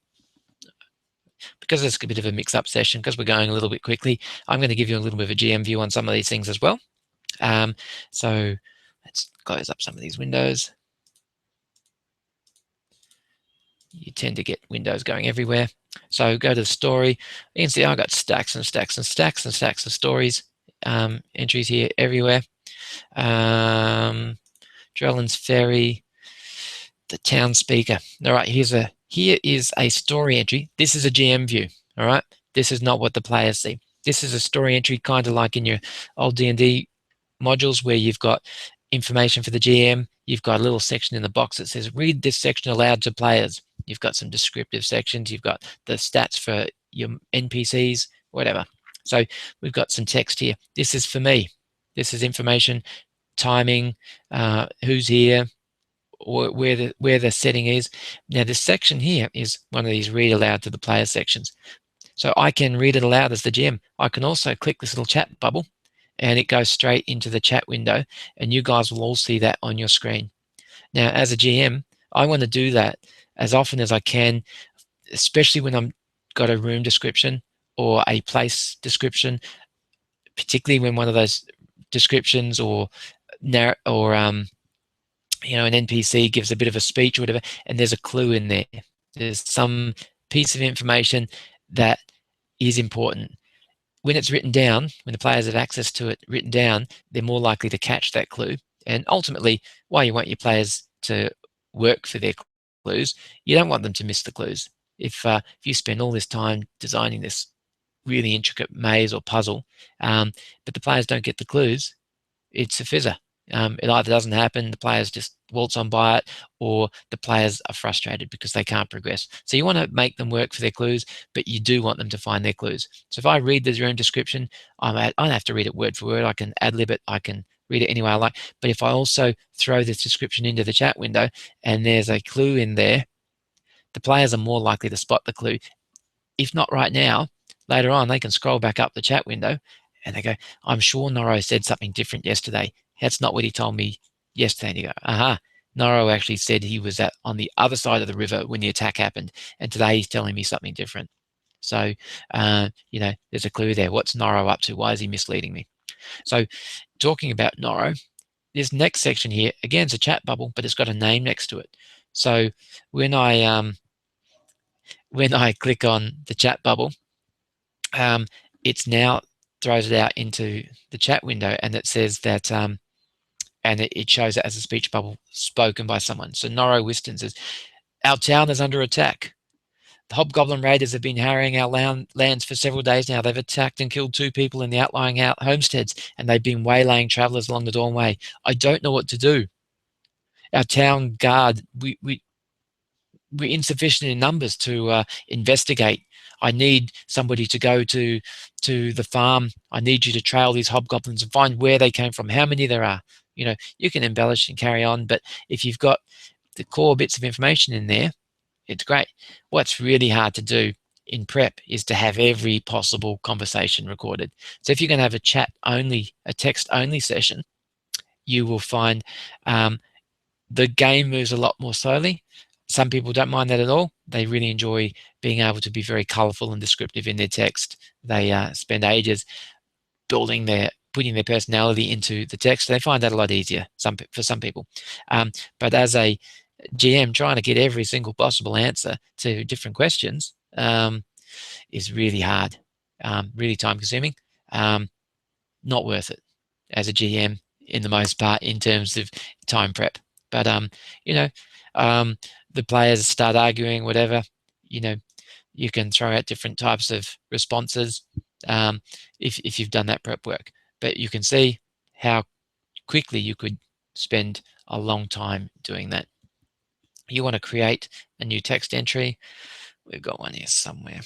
Speaker 1: Because it's a bit of a mix-up session, because we're going a little bit quickly, I'm going to give you a little bit of a GM view on some of these things as well. So let's close up some of these windows. You tend to get windows going everywhere. So go to the story. You can see I've got stacks and stacks and stacks and stacks of stories, entries here everywhere. Drellin's Ferry, the town speaker. All right, here is a story entry. This is a GM view. All right, this is not what the players see. This is a story entry, kind of like in your old D&D modules where you've got information for the GM. You've got a little section in the box that says read this section aloud to players. You've got some descriptive sections. You've got the stats for your NPCs, whatever. So we've got some text here. This is for me. This is information, timing, who's here, or where the setting is. Now this section here is one of these read aloud to the player sections. So I can read it aloud as the GM. I can also click this little chat bubble and it goes straight into the chat window, and you guys will all see that on your screen. Now, as a GM, I want to do that as often as I can, especially when I'm got a room description or a place description, particularly when one of those descriptions or an NPC gives a bit of a speech or whatever, and there's a clue in there. There's some piece of information that is important. When it's written down, when the players have access to it written down, they're more likely to catch that clue. And ultimately, why you want your players to work for their clues, you don't want them to miss the clues. If you spend all this time designing this really intricate maze or puzzle, but the players don't get the clues, it's a fizzer. It either doesn't happen, the players just waltz on by it, or the players are frustrated because they can't progress. So you want to make them work for their clues, but you do want them to find their clues. So if I read the room description, I don't have to read it word for word. I can ad-lib it. I can read it any way I like. But if I also throw this description into the chat window and there's a clue in there, the players are more likely to spot the clue. If not right now, later on, they can scroll back up the chat window and they go, I'm sure Norro said something different yesterday. That's not what he told me yesterday. And you go, aha, Norro actually said he was on the other side of the river when the attack happened, and today he's telling me something different. So, there's a clue there. What's Norro up to? Why is he misleading me? So, talking about Norro, this next section here, again, it's a chat bubble, but it's got a name next to it. So when I click on the chat bubble, it's now throws it out into the chat window, and it says that and it shows it as a speech bubble spoken by someone. So Norro Whiston says, our town is under attack. The Hobgoblin Raiders have been harrying our lands for several days now. They've attacked and killed 2 people in the outlying homesteads, and they've been waylaying travellers along the Dawnway. I don't know what to do. Our town guard, we're insufficient in numbers to investigate. I need somebody to go to the farm. I need you to trail these hobgoblins and find where they came from, how many there are. You can embellish and carry on, but if you've got the core bits of information in there, it's great. What's really hard to do in prep is to have every possible conversation recorded. So if you're going to have a text-only session, you will find the game moves a lot more slowly. Some people don't mind that at all. They really enjoy being able to be very colorful and descriptive in their text. They spend ages putting their personality into the text. They find that a lot easier for some people. But as a GM trying to get every single possible answer to different questions, is really hard, really time consuming, not worth it as a GM in the most part in terms of time prep. But you know, the players start arguing, whatever, you know, you can throw out different types of responses if you've done that prep work. But you can see how quickly you could spend a long time doing that. You want to create a new text entry. We've got one here somewhere.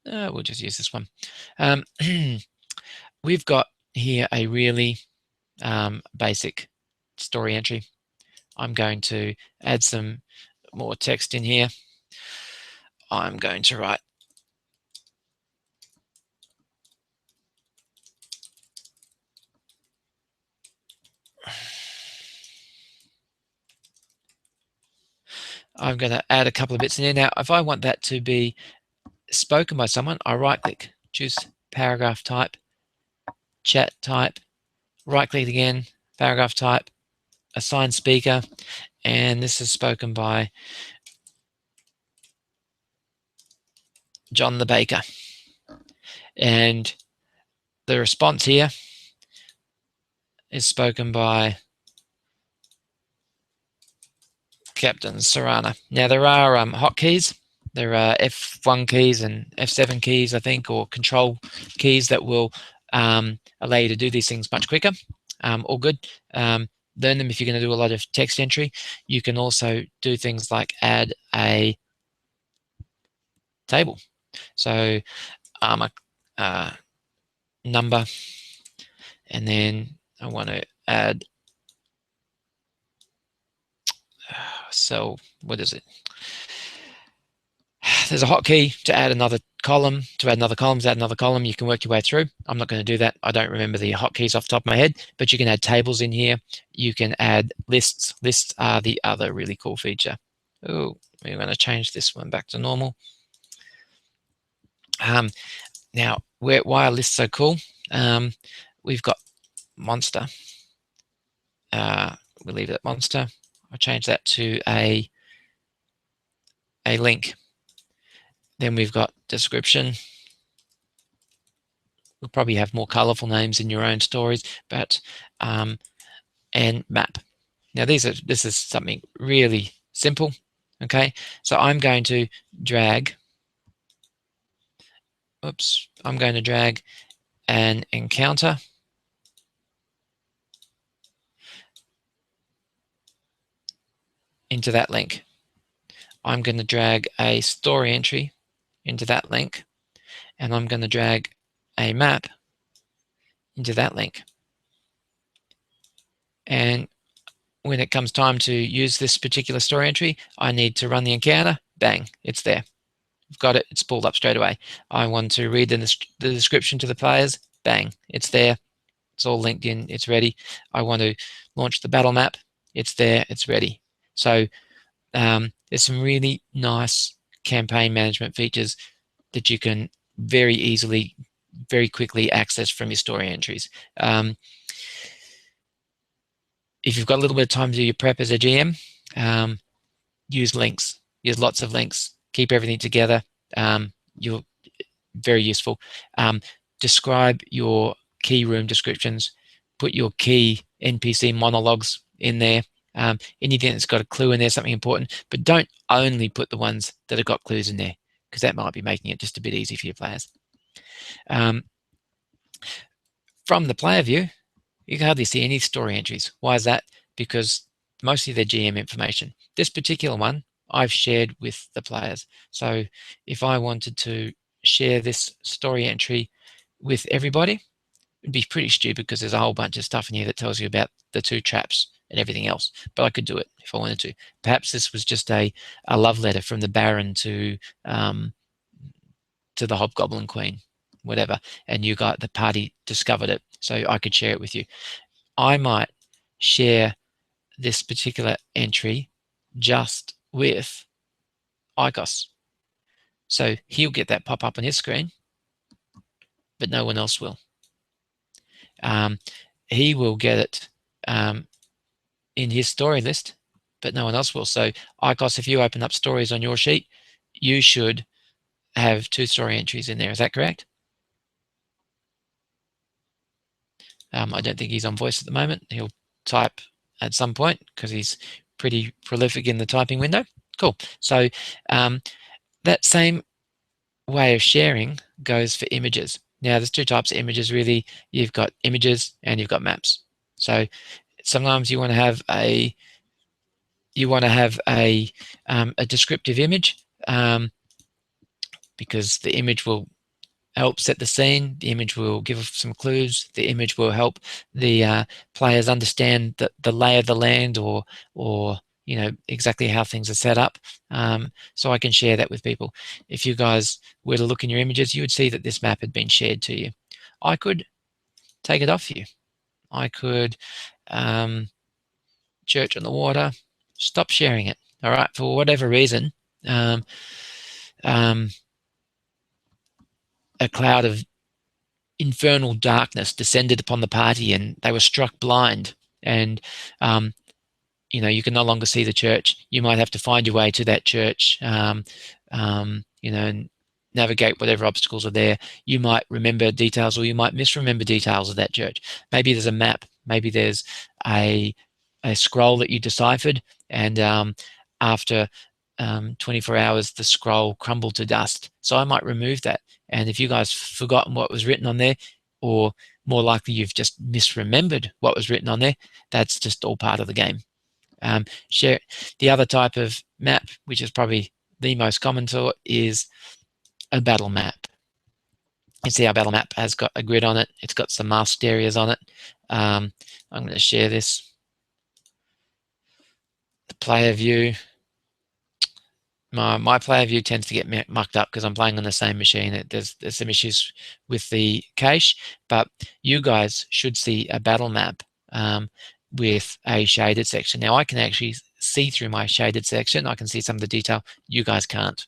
Speaker 1: We'll just use this one. We've got here a really basic story entry. I'm going to add some more text in here. I'm going to write I'm going to add a couple of bits in here. Now, if I want that to be spoken by someone, I right-click, choose paragraph type, chat type, right-click again, paragraph type, assign speaker, and this is spoken by John the Baker. And the response here is spoken by Captain Serrana. Now, there are hotkeys. There are F1 keys and F7 keys, I think, or control keys that will allow you to do these things much quicker. All good. Learn them if you're going to do a lot of text entry. You can also do things like add a table. So a number, and then I want to add cell. What is it? There's a hotkey to add another column, to add another column, to add another column. You can work your way through. I'm not going to do that. I don't remember the hotkeys off the top of my head, but you can add tables in here. You can add lists. Lists are the other really cool feature. Oh, we're going to change this one back to normal. Now, why are lists so cool? We've got monster. We'll leave it at monster. I'll change that to a link. Then we've got description. We'll probably have more colorful names in your own stories, but and map. Now this is something really simple. Okay, so I'm going to drag. Oops, I'm going to drag an encounter into that link. I'm going to drag a story entry into that link, and I'm going to drag a map into that link. And when it comes time to use this particular story entry, I need to run the encounter. Bang, it's there. I've got it. It's pulled up straight away. I want to read the description to the players. Bang, it's there. It's all linked in. It's ready. I want to launch the battle map. It's there. It's ready. So there's some really nice campaign management features that you can very easily, very quickly access from your story entries. If you've got a little bit of time to do your prep as a GM, use links. Use lots of links. Keep everything together. You're very useful. Describe your key room descriptions. Put your key NPC monologues in there. Anything that's got a clue in there, something important, but don't only put the ones that have got clues in there, because that might be making it just a bit easy for your players. From the player view, you can hardly see any story entries. Why is that? Because mostly they're GM information. This particular one I've shared with the players. So if I wanted to share this story entry with everybody, it'd be pretty stupid because there's a whole bunch of stuff in here that tells you about the 2 traps and everything else. But I could do it if I wanted to. Perhaps this was just a love letter from the Baron to the Hobgoblin Queen, whatever, and you got the party discovered it, so I could share it with you. I might share this particular entry just with Icos. So he'll get that pop up on his screen, but no one else will. He will get it in his story list, but no one else will. So ICOS, if you open up stories on your sheet, you should have 2 story entries in there. Is that correct? I don't think he's on voice at the moment. He'll type at some point because he's pretty prolific in the typing window. Cool. So that same way of sharing goes for images. Now, there's 2 types of images really. You've got images and you've got maps. So sometimes you want to have a descriptive image, because the image will help set the scene. The image will give some clues. The image will help the players understand the lay of the land, or exactly how things are set up. So I can share that with people. If you guys were to look in your images, you would see that this map had been shared to you. I could take it off you. I could church on the water, stop sharing it. All right, for whatever reason, a cloud of infernal darkness descended upon the party, and they were struck blind. And you can no longer see the church. You might have to find your way to that church, and navigate whatever obstacles are there. You might remember details, or you might misremember details of that church. Maybe there's a map. Maybe there's a scroll that you deciphered, and after 24 hours, the scroll crumbled to dust. So I might remove that. And if you guys forgotten what was written on there, or more likely you've just misremembered what was written on there, that's just all part of the game. Share the other type of map, which is probably the most common sort, is a battle map. You see our battle map has got a grid on it. It's got some masked areas on it. I'm going to share this. The player view. My player view tends to get mucked up because I'm playing on the same machine. There's some issues with the cache, but you guys should see a battle map with a shaded section. Now I can actually see through my shaded section. I can see some of the detail. You guys can't.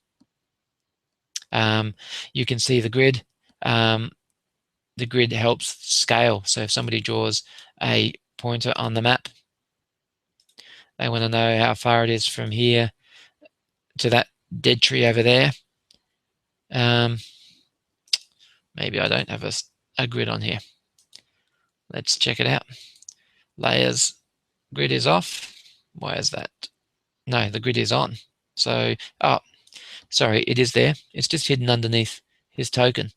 Speaker 1: You can see the grid. The grid helps scale. So if somebody draws a pointer on the map, they want to know how far it is from here to that dead tree over there. Maybe I don't have a grid on here. Let's check it out. Layers, grid is off. Why is that? No, the grid is on. So, sorry, it is there. It's just hidden underneath his token.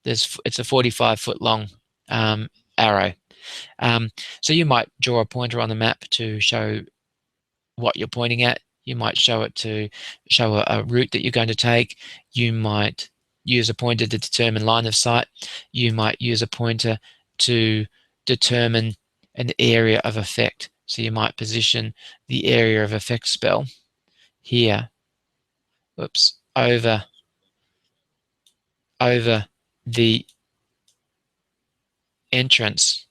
Speaker 1: It's a 45-foot long arrow. So you might draw a pointer on the map to show what you're pointing at. You might show it to show a route that you're going to take. You might use a pointer to determine line of sight. You might use a pointer to determine an area of effect. So you might position the area of effect spell here, over the entrance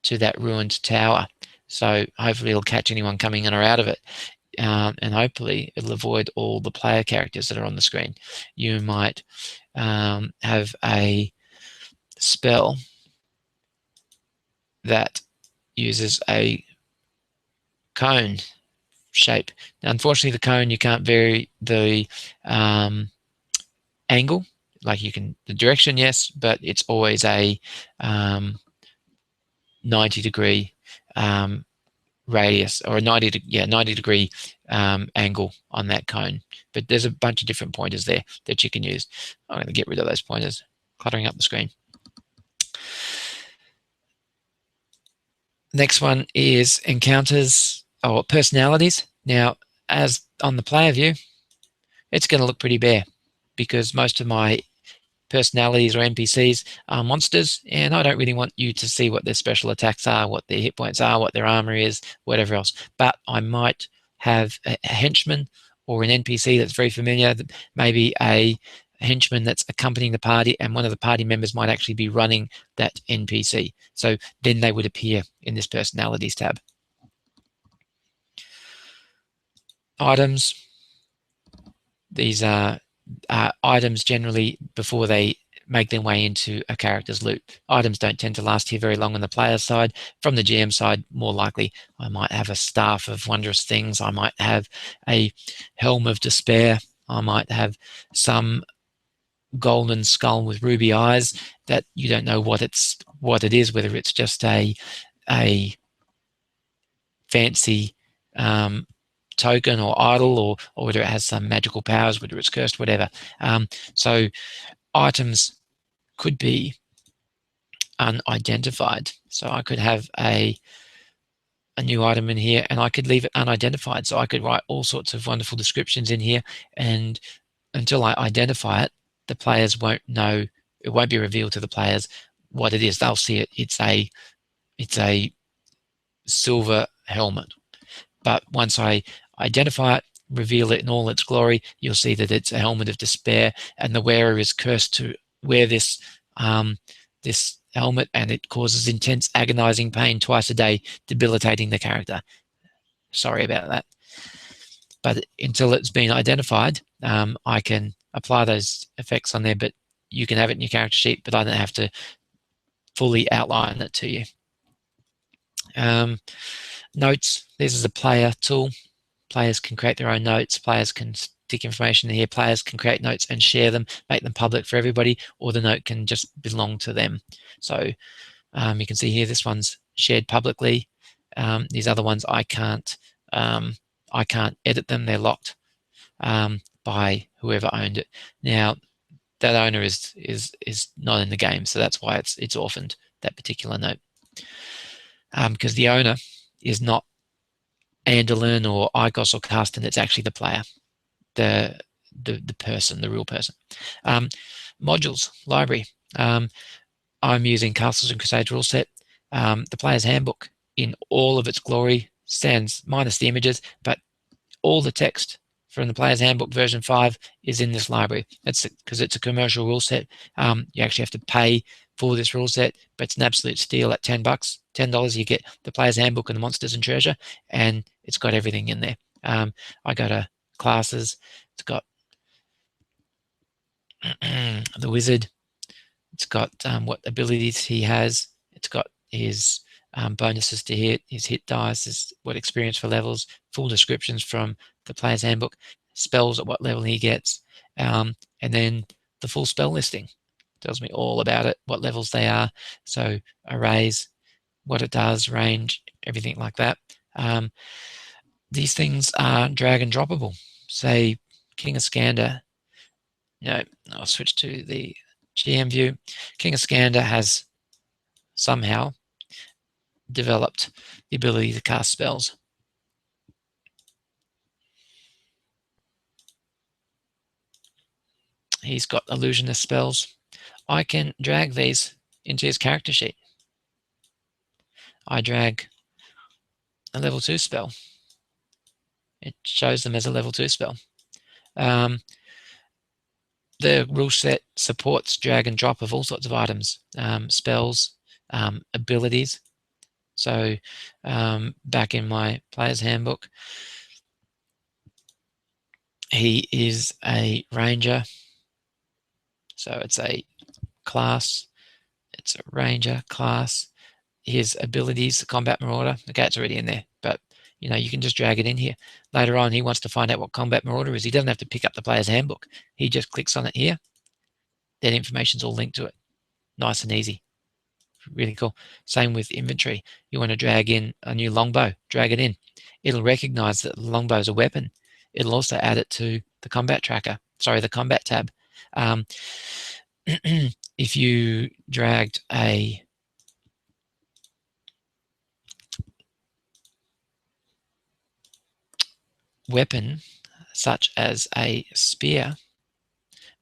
Speaker 1: to that ruined tower. So hopefully it'll catch anyone coming in or out of it. And hopefully it'll avoid all the player characters that are on the screen. You might have a spell that uses a cone shape. Now, unfortunately, the cone, you can't vary the angle. Like you can, the direction, yes, but it's always a 90-degree radius, or a 90-degree angle on that cone. But there's a bunch of different pointers there that you can use. I'm going to get rid of those pointers, cluttering up the screen. Next one is encounters or personalities. Now, as on the player view, it's going to look pretty bare because most of my personalities or NPCs are monsters, and I don't really want you to see what their special attacks are, what their hit points are, what their armor is, whatever else. But I might have a henchman or an NPC that's very familiar, maybe a henchman that's accompanying the party, and one of the party members might actually be running that NPC. So then they would appear in this personalities tab. Items. These are items generally before they make their way into a character's loot. Items don't tend to last here very long on the player's side. From the GM side, more likely, I might have a Staff of Wondrous Things. I might have a Helm of Despair. I might have some golden skull with ruby eyes that you don't know what it is, whether it's just a fancy token or idol, or whether it has some magical powers, whether it's cursed, whatever. So items could be unidentified. So I could have a new item in here and I could leave it unidentified. So I could write all sorts of wonderful descriptions in here, and until I identify it, the players won't know. It won't be revealed to the players what it is. They'll see it. It's a silver helmet. But once I identify it, reveal it in all its glory, you'll see that it's a helmet of despair, and the wearer is cursed to wear this this helmet, and it causes intense agonizing pain twice a day, debilitating the character. Sorry about that. But until it's been identified, I can apply those effects on there, but you can have it in your character sheet, but I don't have to fully outline it to you. Notes, this is a player tool. Players can create their own notes. Players can stick information in here. Players can create notes and share them, make them public for everybody, or the note can just belong to them. So you can see here, this one's shared publicly. These other ones, I can't edit them. They're locked by whoever owned it. Now, that owner is not in the game, so that's why it's orphaned, that particular note. Because the owner is not Andalin or Icos or Carsten, it's actually the player, the person, the real person. Modules, library. I'm using Castles and Crusades rule set. The player's handbook in all of its glory stands, minus the images, but all the text from the player's handbook version 5 is in this library. That's because it's a commercial rule set. You actually have to pay for this rule set, but it's an absolute steal at $10. $10, you get the player's handbook and the monsters and treasure, and it's got everything in there. I go to classes. It's got the wizard. It's got what abilities he has. It's got his bonuses to hit, his hit dice, his what experience for levels, full descriptions from the player's handbook, spells at what level he gets, and then the full spell listing. Tells me all about it, what levels they are. So arrays, what it does, range, everything like that. These things are drag and droppable. Say King of Skander, I'll switch to the GM view. King of Skander has somehow developed the ability to cast spells. He's got illusionist spells. I can drag these into his character sheet. I drag a level 2 spell. It shows them as a level 2 spell. The rule set supports drag and drop of all sorts of items, spells, abilities. So back in my player's handbook, he is a ranger. So it's a class. It's a ranger class. His abilities, the combat marauder. Okay, it's already in there, but you can just drag it in here. Later on, he wants to find out what combat marauder is. He doesn't have to pick up the player's handbook. He just clicks on it here. That information's all linked to it. Nice and easy. Really cool. Same with inventory. You want to drag in a new longbow, drag it in. It'll recognize that the longbow is a weapon. It'll also add it to the combat tracker. Sorry, the combat tab. If you dragged a weapon such as a spear,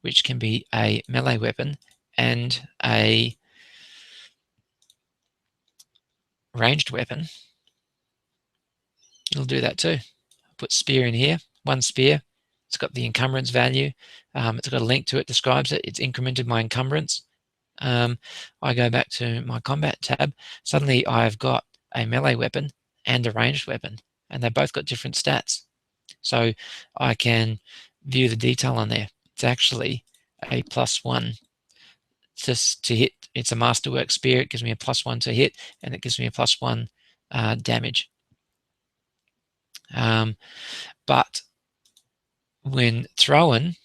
Speaker 1: which can be a melee weapon and a ranged weapon, it'll do that too. Put spear in here, one spear. It's got the encumbrance value. It's got a link to it, describes it. It's incremented my encumbrance. I go back to my combat tab. Suddenly I've got a melee weapon and a ranged weapon, and they've both got different stats. So I can view the detail on there. It's actually a +1 to hit. It's a masterwork spear. It gives me a +1 to hit, and it gives me a +1 damage. But when thrown,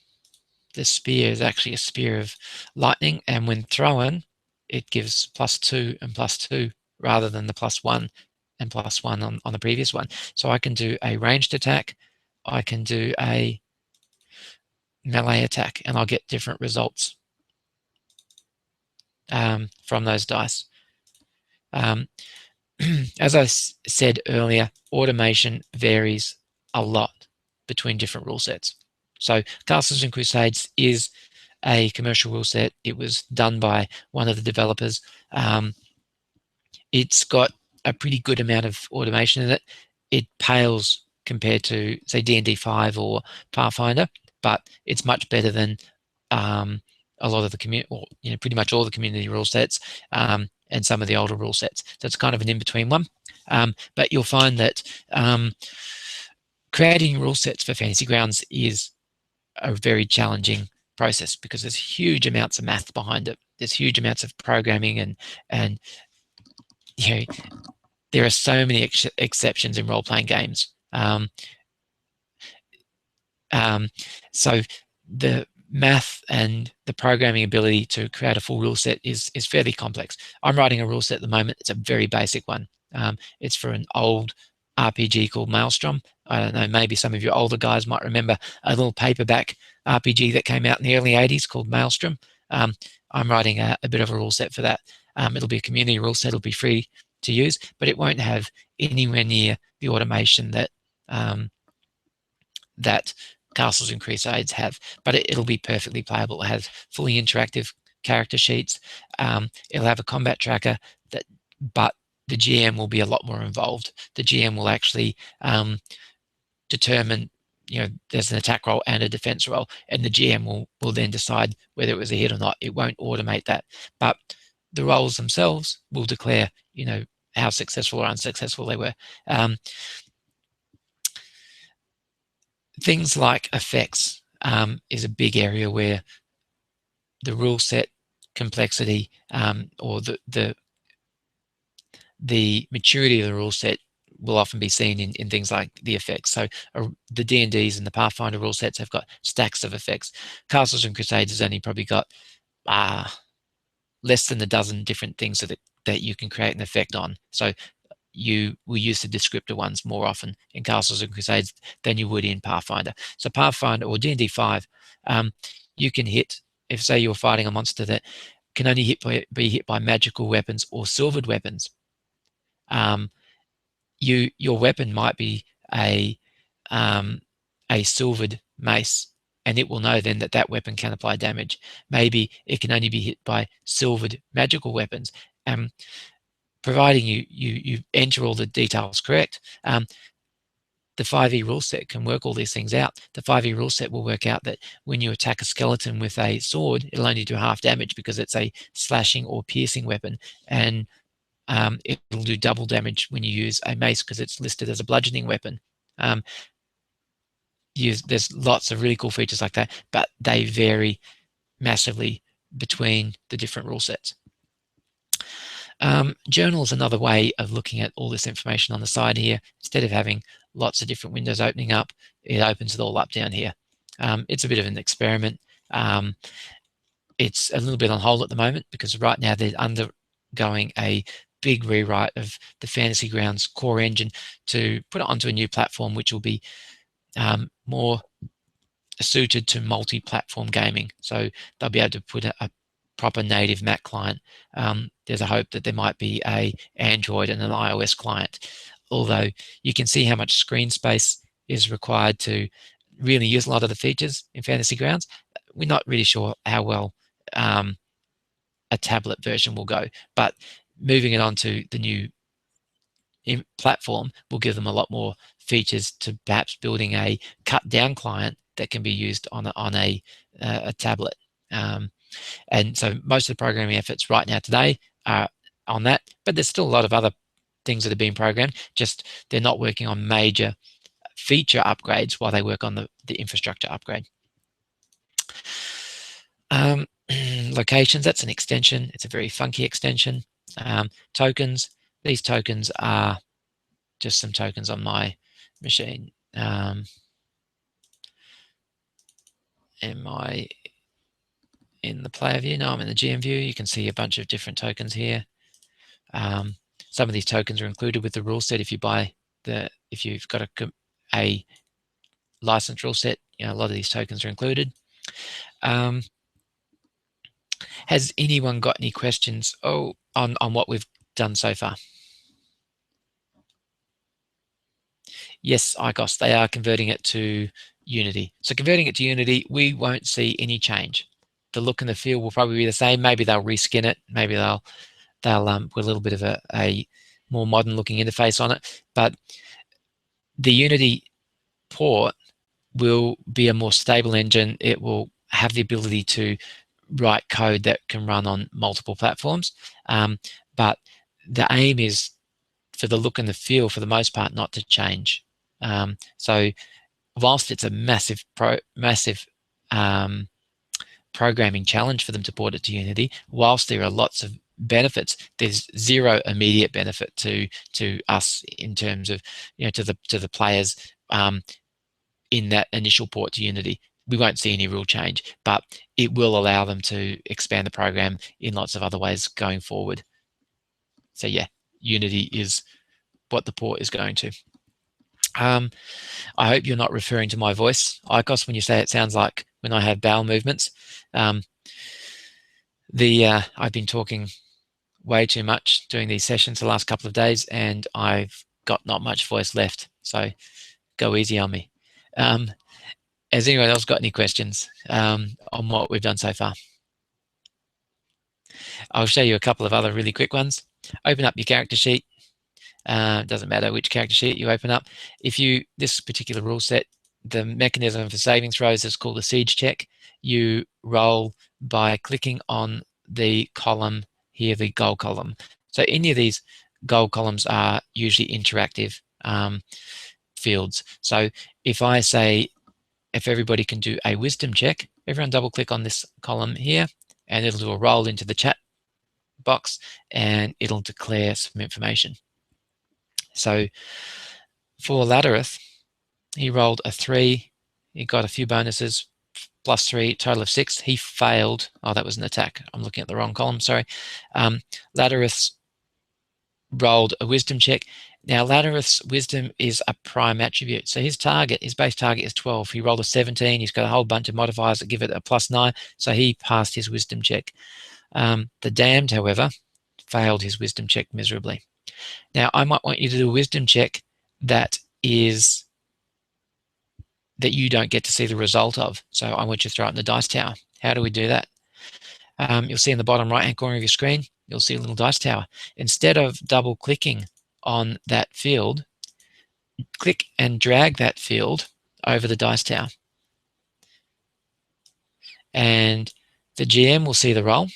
Speaker 1: the spear is actually a spear of lightning, and when thrown, it gives +2 and +2 rather than the +1 and +1 on the previous one. So I can do a ranged attack, I can do a melee attack, and I'll get different results from those dice. As I said earlier, automation varies a lot between different rule sets. So Castles and Crusades is a commercial rule set. It was done by one of the developers. It's got a pretty good amount of automation in it. It pales compared to, say, D&D 5 or Pathfinder, but it's much better than a lot of the community, or pretty much all the community rule sets, and some of the older rule sets. So it's kind of an in-between one. But you'll find that creating rule sets for Fantasy Grounds is a very challenging process because there's huge amounts of math behind it. There's huge amounts of programming, and there are so many exceptions in role-playing games. So the math and the programming ability to create a full rule set is fairly complex. I'm writing a rule set at the moment. It's a very basic one. It's for an old RPG called Maelstrom. I don't know, maybe some of your older guys might remember a little paperback RPG that came out in the early 80s called Maelstrom. I'm writing a bit of a rule set for that. It'll be a community rule set. It'll be free to use, but it won't have anywhere near the automation that that Castles and Crusades have, but it'll be perfectly playable. It'll have fully interactive character sheets. It'll have a combat tracker, but the GM will be a lot more involved. The GM will actually determine, there's an attack roll and a defense roll, and the GM will then decide whether it was a hit or not. It won't automate that, but the rolls themselves will declare, how successful or unsuccessful they were. Things like effects is a big area where the rule set complexity or the maturity of the rule set will often be seen in things like the effects. So the D&Ds and the Pathfinder rule sets have got stacks of effects. Castles and Crusades has only probably got less than a dozen different things that you can create an effect on. So you will use the descriptor ones more often in Castles and Crusades than you would in Pathfinder. So Pathfinder or D&D 5, you can hit, if say you're fighting a monster that can only be hit by magical weapons or silvered weapons, your weapon might be a silvered mace, and it will know then that weapon can apply damage. Maybe it can only be hit by silvered magical weapons. Providing you enter all the details correct, the 5e rule set can work all these things out. The 5e rule set will work out that when you attack a skeleton with a sword, it'll only do half damage because it's a slashing or piercing weapon, and it'll do double damage when you use a mace because it's listed as a bludgeoning weapon. There's lots of really cool features like that, but they vary massively between the different rule sets. Journal is another way of looking at all this information on the side here. Instead of having lots of different windows opening up, it opens it all up down here. It's a bit of an experiment. It's a little bit on hold at the moment because right now they're undergoing a big rewrite of the Fantasy Grounds core engine to put it onto a new platform, which will be more suited to multi-platform gaming. So they'll be able to put a proper native Mac client. There's a hope that there might be a Android and an iOS client, although you can see how much screen space is required to really use a lot of the features in Fantasy Grounds. We're not really sure how well a tablet version will go, but moving it onto the new platform will give them a lot more features to perhaps building a cut down client that can be used on a tablet. And so most of the programming efforts right now today are on that, but there's still a lot of other things that are being programmed, just they're not working on major feature upgrades while they work on the infrastructure upgrade. Locations, that's an extension. It's a very funky extension. Tokens, these tokens are just some tokens on my machine. Am I in the player view? No, I'm in the GM view. You can see a bunch of different tokens here. Some of these tokens are included with the rule set. If you've got a licensed rule set, a lot of these tokens are included. Has anyone got any questions on what we've done so far? Yes, ICOS, they are converting it to Unity. So converting it to Unity, we won't see any change. The look and the feel will probably be the same. Maybe they'll reskin it. Maybe they'll put a little bit of a more modern looking interface on it. But the Unity port will be a more stable engine. It will have the ability to write code that can run on multiple platforms. But the aim is for the look and the feel, for the most part, not to change. So whilst it's a massive programming challenge for them to port it to Unity, whilst there are lots of benefits, there's zero immediate benefit to us in terms of to the players in that initial port to Unity. We won't see any real change, but it will allow them to expand the program in lots of other ways going forward. So yeah, Unity is what the port is going to. I hope you're not referring to my voice, ICOS, when you say it sounds like when I have bowel movements. I've been talking way too much doing these sessions the last couple of days, and I've got not much voice left, so go easy on me. Has anyone else got any questions on what we've done so far? I'll show you a couple of other really quick ones. Open up your character sheet. It doesn't matter which character sheet you open up. This particular rule set, the mechanism for saving throws is called a siege check. You roll by clicking on the column here, the goal column. So any of these goal columns are usually interactive fields. So if I say, if everybody can do a wisdom check, everyone double click on this column here, and it'll do a roll into the chat box, and it'll declare some information. So for Ladderith, he rolled a 3. He got a few bonuses, +3, total of 6. He failed. Oh, that was an attack. I'm looking at the wrong column, sorry. Ladderith rolled a wisdom check. Now, Ladderith's wisdom is a prime attribute. So his base target is 12. He rolled a 17. He's got a whole bunch of modifiers that give it a +9. So he passed his wisdom check. The damned, however, failed his wisdom check miserably. Now, I might want you to do a wisdom check that you don't get to see the result of. So I want you to throw it in the dice tower. How do we do that? You'll see in the bottom right-hand corner of your screen, you'll see a little dice tower. Instead of double-clicking on that field, click and drag that field over the dice tower. And the GM will see the roll,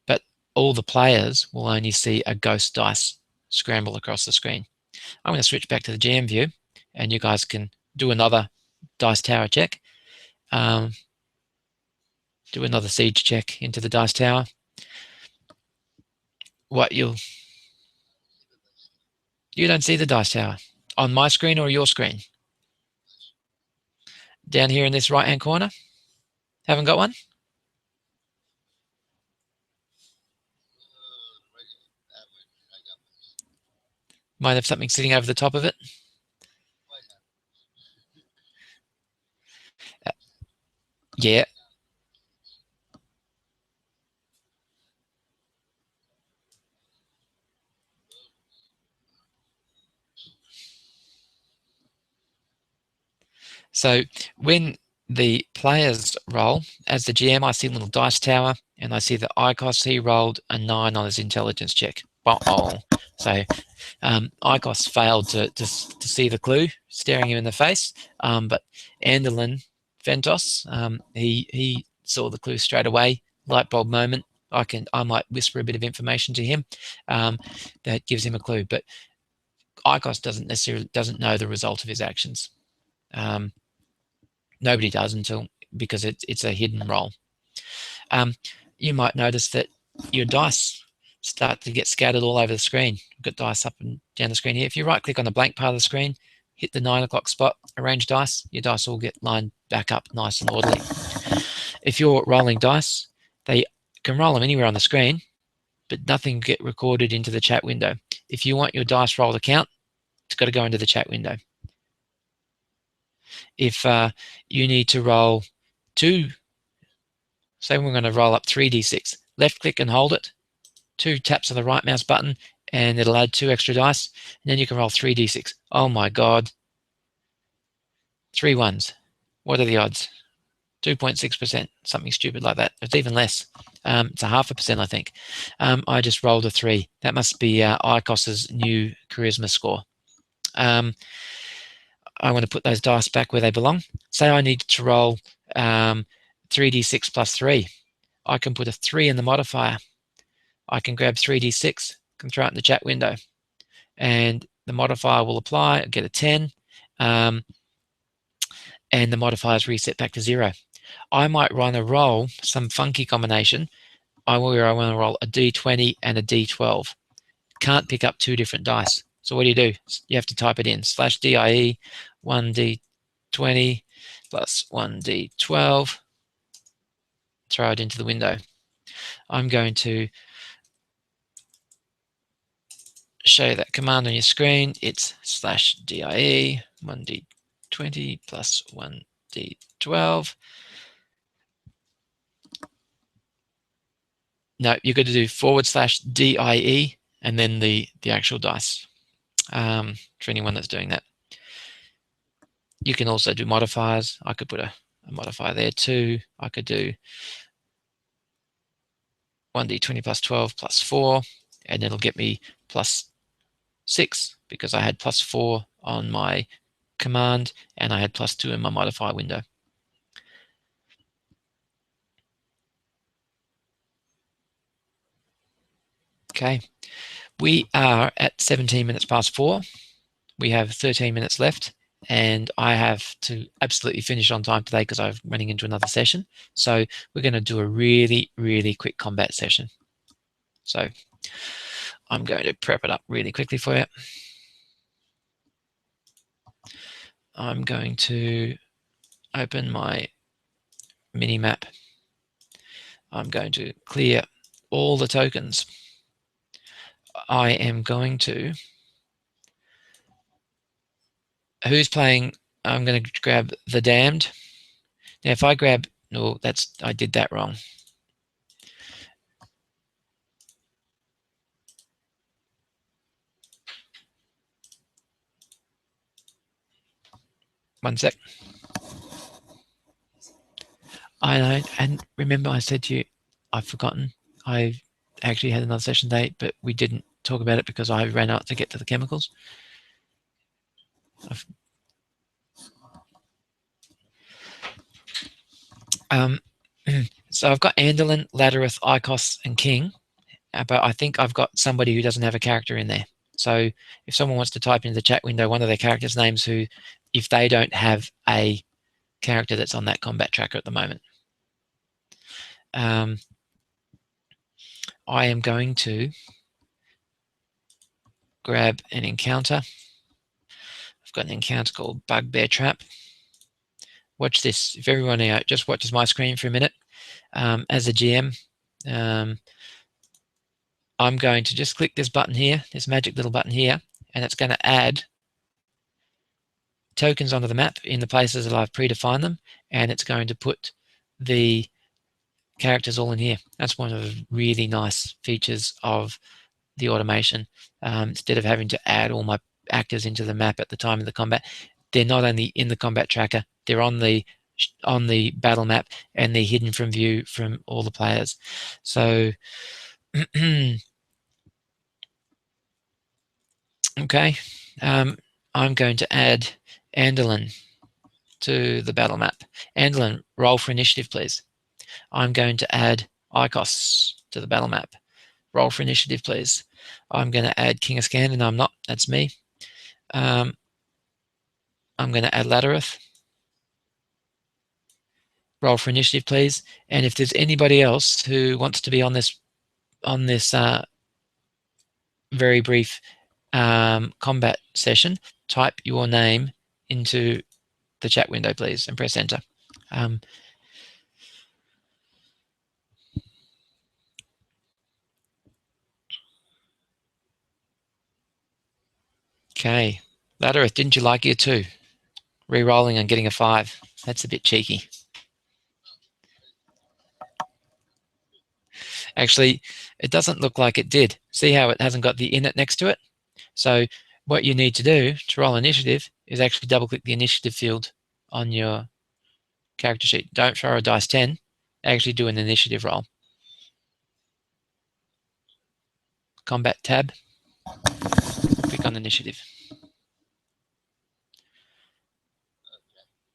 Speaker 1: but all the players will only see a ghost dice scramble across the screen. I'm going to switch back to the GM view, and you guys can do another dice tower check. Do another siege check into the dice tower. You don't see the dice tower on my screen or your screen? Down here in this right-hand corner? Haven't got one? Might have something sitting over the top of it. Yeah. So when the players roll, as the GM, I see a little dice tower, and I see that ICOS, he rolled a 9 on his intelligence check. So ICOS failed to see the clue staring him in the face, but Anderlin Ventos, he saw the clue straight away. Light bulb moment. I might whisper a bit of information to him that gives him a clue, but ICOS doesn't know the result of his actions. Nobody does because it's a hidden roll. you might notice that your dice start to get scattered all over the screen. You've got dice up and down the screen here. If you right click on the blank part of the screen, hit the 9 o'clock spot, arrange dice, your dice will get lined back up nice and orderly. If you're rolling dice, they can roll them anywhere on the screen, but nothing get recorded into the chat window. If you want your dice roll to count, it's got to go into the chat window. If you need to roll two, say we're going to roll up 3d6, left click and hold it, 2 taps of the right mouse button, and it'll add 2 extra dice, and then you can roll 3d6. Oh my God. 3 ones. What are the odds? 2.6%, something stupid like that. It's even less. It's a 0.5%, I think. I just rolled a 3. That must be ICOS's new charisma score. I want to put those dice back where they belong. Say I need to roll 3d6 plus 3. I can put a 3 in the modifier. I can grab 3d6, can throw it in the chat window, and the modifier will apply. I'll get a 10, and the modifier is reset back to 0. I might want to roll some funky combination where I want to roll a d20 and a d12. Can't pick up 2 different dice. So what do? You have to type it in, /DIE 1d20 plus 1d12, throw it into the window. I'm going to show you that command on your screen. It's /DIE 1d20 plus 1d12. No, you've got to do /DIE and then the actual dice, for anyone that's doing that. You can also do modifiers. I could put a modifier there too. I could do 1d20 plus 12 plus 4, and it'll get me +6 because I had +4 on my command and I had +2 in my modifier window. Okay, we are at 17 minutes past 4. We have 13 minutes left, and I have to absolutely finish on time today because I'm running into another session. So we're going to do a really, really quick combat session. So I'm going to prep it up really quickly for you. I'm going to open my mini map. I'm going to clear all the tokens. I am going to, who's playing? I'm going to grab the Damned. Now if I grab, no, I did that wrong. One sec. I know, and remember I said to you, I've forgotten. I actually had another session date, but we didn't talk about it because I ran out to get to the chemicals. So I've got Andolin, Ladareth, Icos, and King, but I think I've got somebody who doesn't have a character in there. So if someone wants to type into the chat window one of their characters' names who, if they don't have a character that's on that combat tracker at the moment. I am going to grab an encounter. I've got an encounter called Bugbear Trap. Watch this. If everyone just watches my screen for a minute. As a GM, I'm going to just click this button here, this magic little button here, and it's going to add tokens onto the map in the places that I've predefined them, and it's going to put the characters all in here. That's one of the really nice features of the automation. Instead of having to add all my actors into the map at the time of the combat, they're not only in the combat tracker, they're on the battle map, and they're hidden from view from all the players. So okay, I'm going to add Andolin to the battle map. Andolin, roll for initiative, please. I'm going to add Icos to the battle map. Roll for initiative, please. I'm going to add King of Scandin. I'm not. That's me. I'm going to add Ladareth. roll for initiative, please. And if there's anybody else who wants to be on this very brief combat session, type your name into the chat window, please, and press enter. Okay, Ladderith, didn't you like year 2? Re-rolling and getting a 5. That's a bit cheeky. Actually, it doesn't look like it did. See how it hasn't got the init next to it? So what you need to do to roll initiative is actually double-click the initiative field on your character sheet. Don't throw a dice 10. Actually do an initiative roll. Combat tab. Click on initiative.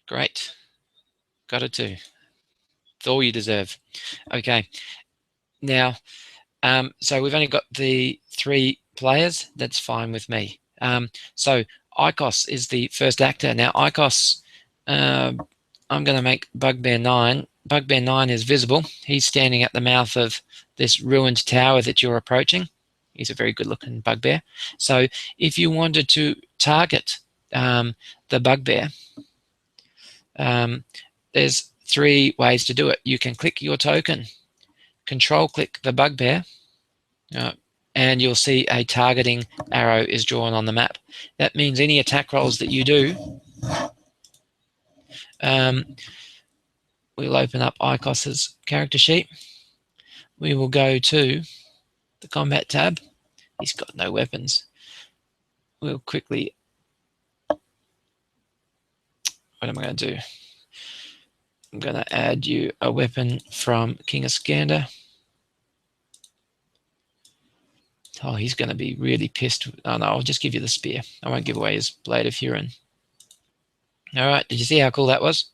Speaker 1: Great. Got it too. It's all you deserve. Okay. Now, so we've only got the 3 players. That's fine with me. So Icos is the first actor. Now, Icos, I'm going to make Bugbear 9. Bugbear 9 is visible. He's standing at the mouth of this ruined tower that you're approaching. He's a very good-looking bugbear. So if you wanted to target the bugbear, there's 3 ways to do it. You can click your token, control-click the bugbear, and you'll see a targeting arrow is drawn on the map. That means any attack rolls that you do, we'll open up Icos's character sheet. We will go to the combat tab. He's got no weapons. We'll quickly, what am I going to do? I'm going to add you a weapon from King Iskander. Oh, he's going to be really pissed. Oh, no, I'll just give you the spear. I won't give away his Blade of Huron. All right, did you see how cool that was?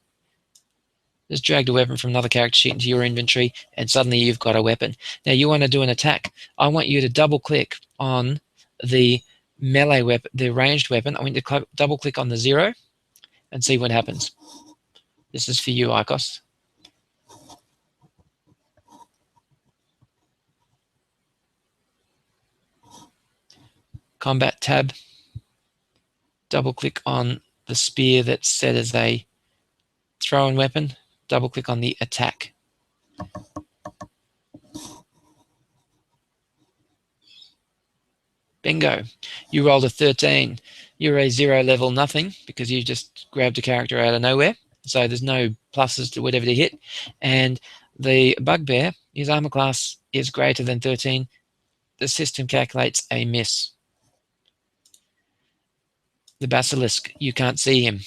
Speaker 1: Just dragged a weapon from another character sheet into your inventory, and suddenly you've got a weapon. Now, you want to do an attack. I want you to double-click on the melee weapon, the ranged weapon. I want you to double-click on the 0 and see what happens. This is for you, Icos. Combat tab. Double-click on the spear that's set as a throw-in weapon. Double-click on the attack. Bingo. You rolled a 13. You're a 0 level nothing because you just grabbed a character out of nowhere. So there's no pluses to whatever to hit. And the bugbear, his armor class is greater than 13. The system calculates a miss. The basilisk, you can't see him.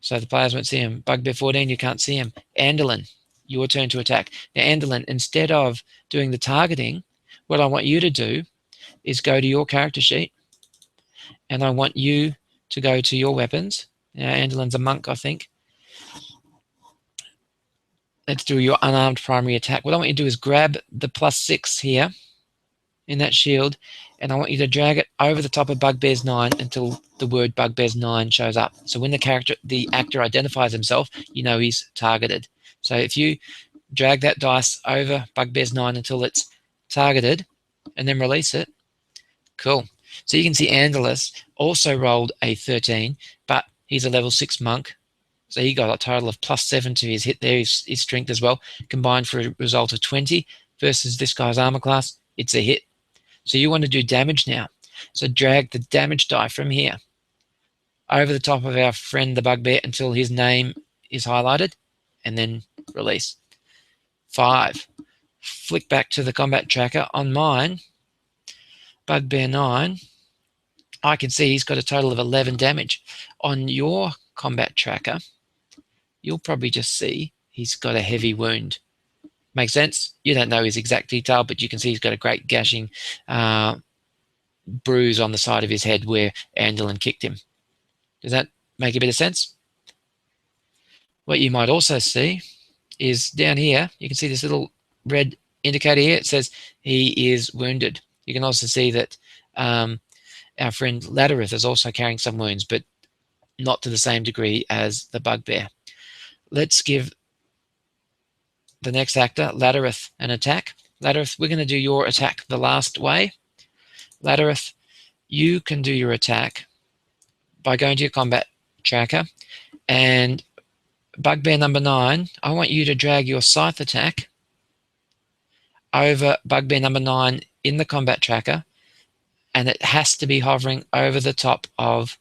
Speaker 1: So the players won't see him. Bugbear 14, you can't see him. Andolin, your turn to attack. Now, Andolin, instead of doing the targeting, what I want you to do is go to your character sheet, and I want you to go to your weapons. Now, Andolin's a monk, I think. Let's do your unarmed primary attack. What I want you to do is grab the +6 here in that shield, and I want you to drag it over the top of Bugbear's 9 until the word Bugbear's 9 shows up. So when the actor identifies himself, you know he's targeted. So if you drag that dice over Bugbear's 9 until it's targeted, and then release it, cool. So you can see Andalus also rolled a 13, but he's a level 6 monk. So he got a total of +7 to his hit there, his strength as well, combined for a result of 20 versus this guy's armor class. It's a hit. So you want to do damage now. So drag the damage die from here over the top of our friend the bugbear until his name is highlighted, and then release. 5. Flick back to the combat tracker. On mine, Bugbear 9, I can see he's got a total of 11 damage. On your combat tracker, you'll probably just see he's got a heavy wound. Makes sense? You don't know his exact detail, but you can see he's got a great gashing bruise on the side of his head where Andolin kicked him. Does that make a bit of sense? What you might also see is down here, you can see this little red indicator here. It says he is wounded. You can also see that our friend Ladderith is also carrying some wounds, but not to the same degree as the bugbear. Let's give the next actor, Laddereth, an attack. Laddereth, we're going to do your attack the last way. Laddereth, you can do your attack by going to your combat tracker, and bugbear number 9, I want you to drag your scythe attack over bugbear number 9 in the combat tracker, and it has to be hovering over the top of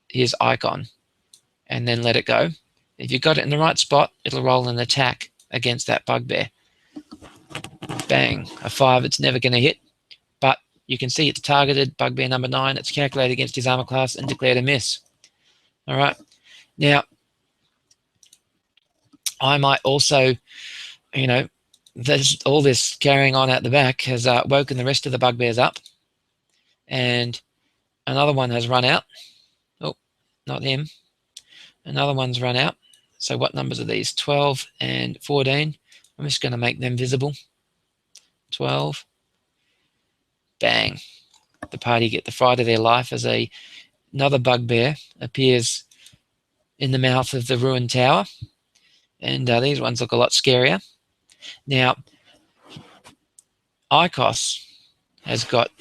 Speaker 1: his icon, and then let it go. If you've got it in the right spot, it'll roll an attack against that bugbear. Bang, a 5, it's never going to hit, but you can see it's targeted, bugbear number 9, it's calculated against his armor class and declared a miss. All right, now I might also, there's all this carrying on at the back has woken the rest of the bugbears up, and another one has run out. Oh, not him. Another one's run out. So what numbers are these? 12 and 14. I'm just going to make them visible. 12. Bang. The party get the fright of their life as another bugbear appears in the mouth of the ruined tower. And these ones look a lot scarier. Now, Icos has got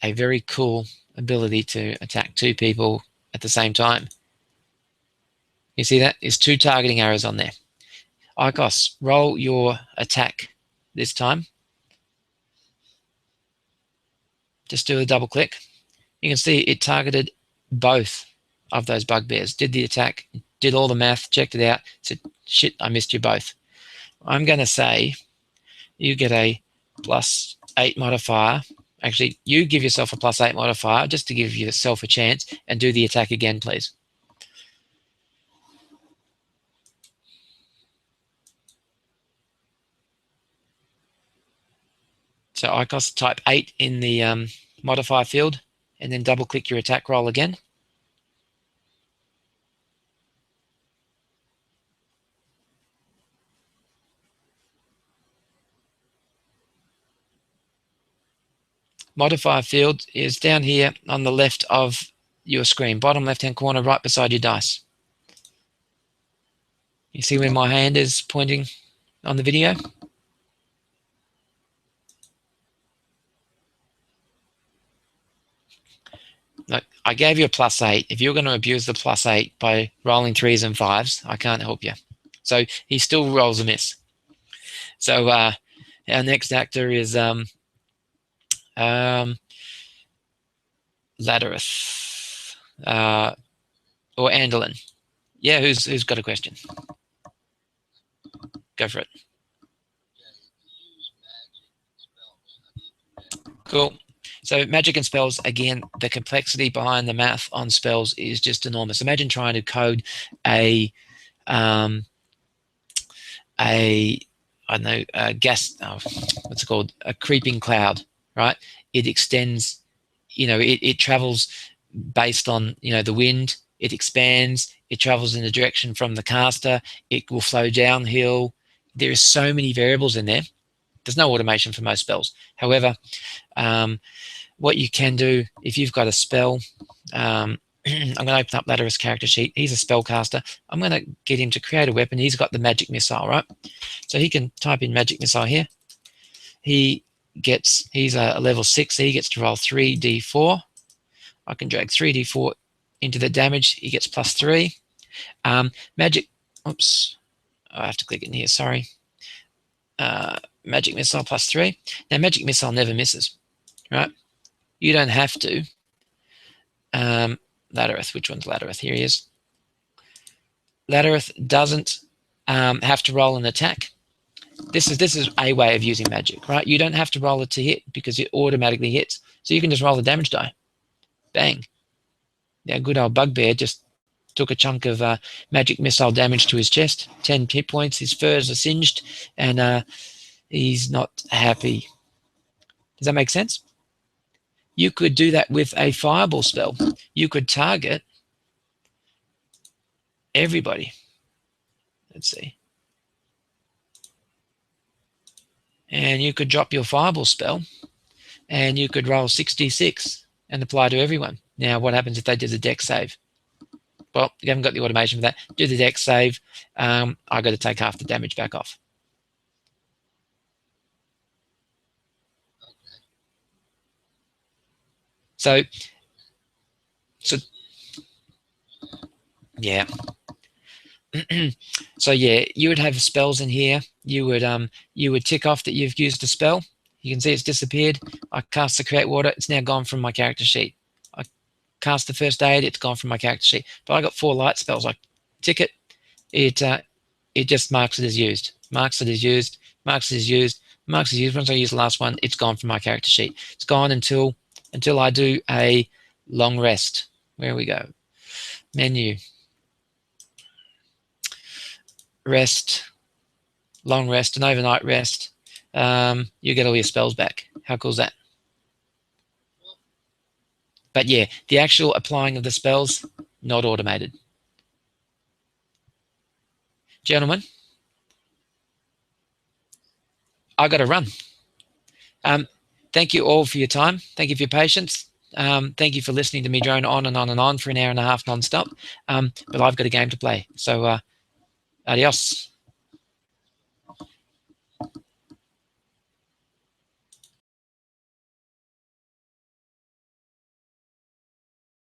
Speaker 1: a very cool ability to attack 2 people at the same time. You see that? There's 2 targeting arrows on there. Icos, roll your attack this time. Just do a double click. You can see it targeted both of those bugbears. Did the attack, did all the math, checked it out, said, shit, I missed you both. I'm going to say you get a +8 modifier. Actually, you give yourself a +8 modifier just to give yourself a chance, and do the attack again, please. So Icos, type 8 in the modifier field, and then double click your attack roll again. Modifier field is down here on the left of your screen, bottom left-hand corner, right beside your dice. You see where my hand is pointing on the video? Look, I gave you a +8. If you're going to abuse the +8 by rolling 3s and 5s, I can't help you. So he still rolls a miss. So our next actor is Laddereth or Andolin. Yeah, who's got a question? Go for it. Cool. So magic and spells, again, the complexity behind the math on spells is just enormous. Imagine trying to code a gas, what's it called? A creeping cloud, right? It extends, it travels based on, the wind. It expands. It travels in the direction from the caster. It will flow downhill. There are so many variables in there. There's no automation for most spells. However, what you can do if you've got a spell, I'm going to open up Laddereth's character sheet. He's a spellcaster. I'm going to get him to create a weapon. He's got the magic missile, right? So he can type in magic missile here. He's a level 6. So he gets to roll 3d4. I can drag 3d4 into the damage. He gets +3. Magic. Oops. I have to click in here. Sorry. Magic missile +3. Now, magic missile never misses, right? You don't have to. Laddereth. Which one's Laddereth? Here he is. Laddereth doesn't have to roll an attack. This is a way of using magic, right? You don't have to roll it to hit because it automatically hits. So you can just roll the damage die. Bang. Yeah, good old bugbear just took a chunk of magic missile damage to his chest. 10 hit points. His furs are singed, and he's not happy. Does that make sense? You could do that with a fireball spell. You could target everybody. Let's see. And you could drop your fireball spell, and you could roll 6d6 and apply to everyone. Now, what happens if they did a dex save? Well, you haven't got the automation for that. Do the dex save. I got to take half the damage back off. So yeah. So yeah, you would have spells in here. You would tick off that you've used a spell. You can see it's disappeared. I cast the create water. It's now gone from my character sheet. I cast the first aid. It's gone from my character sheet. But I got 4 light spells. I tick it. It just marks it as used. Marks it as used. Marks it as used. Marks it as used. Once I use the last one, it's gone from my character sheet. It's gone until I do a long rest. Where we go? Menu. Rest. Long rest, an overnight rest. You get all your spells back. How cool is that? But yeah, the actual applying of the spells, not automated. Gentlemen, I got to run. Thank you all for your time. Thank you for your patience. Thank you for listening to me drone on and on and on for an hour and a half non-stop. But I've got a game to play. So adios.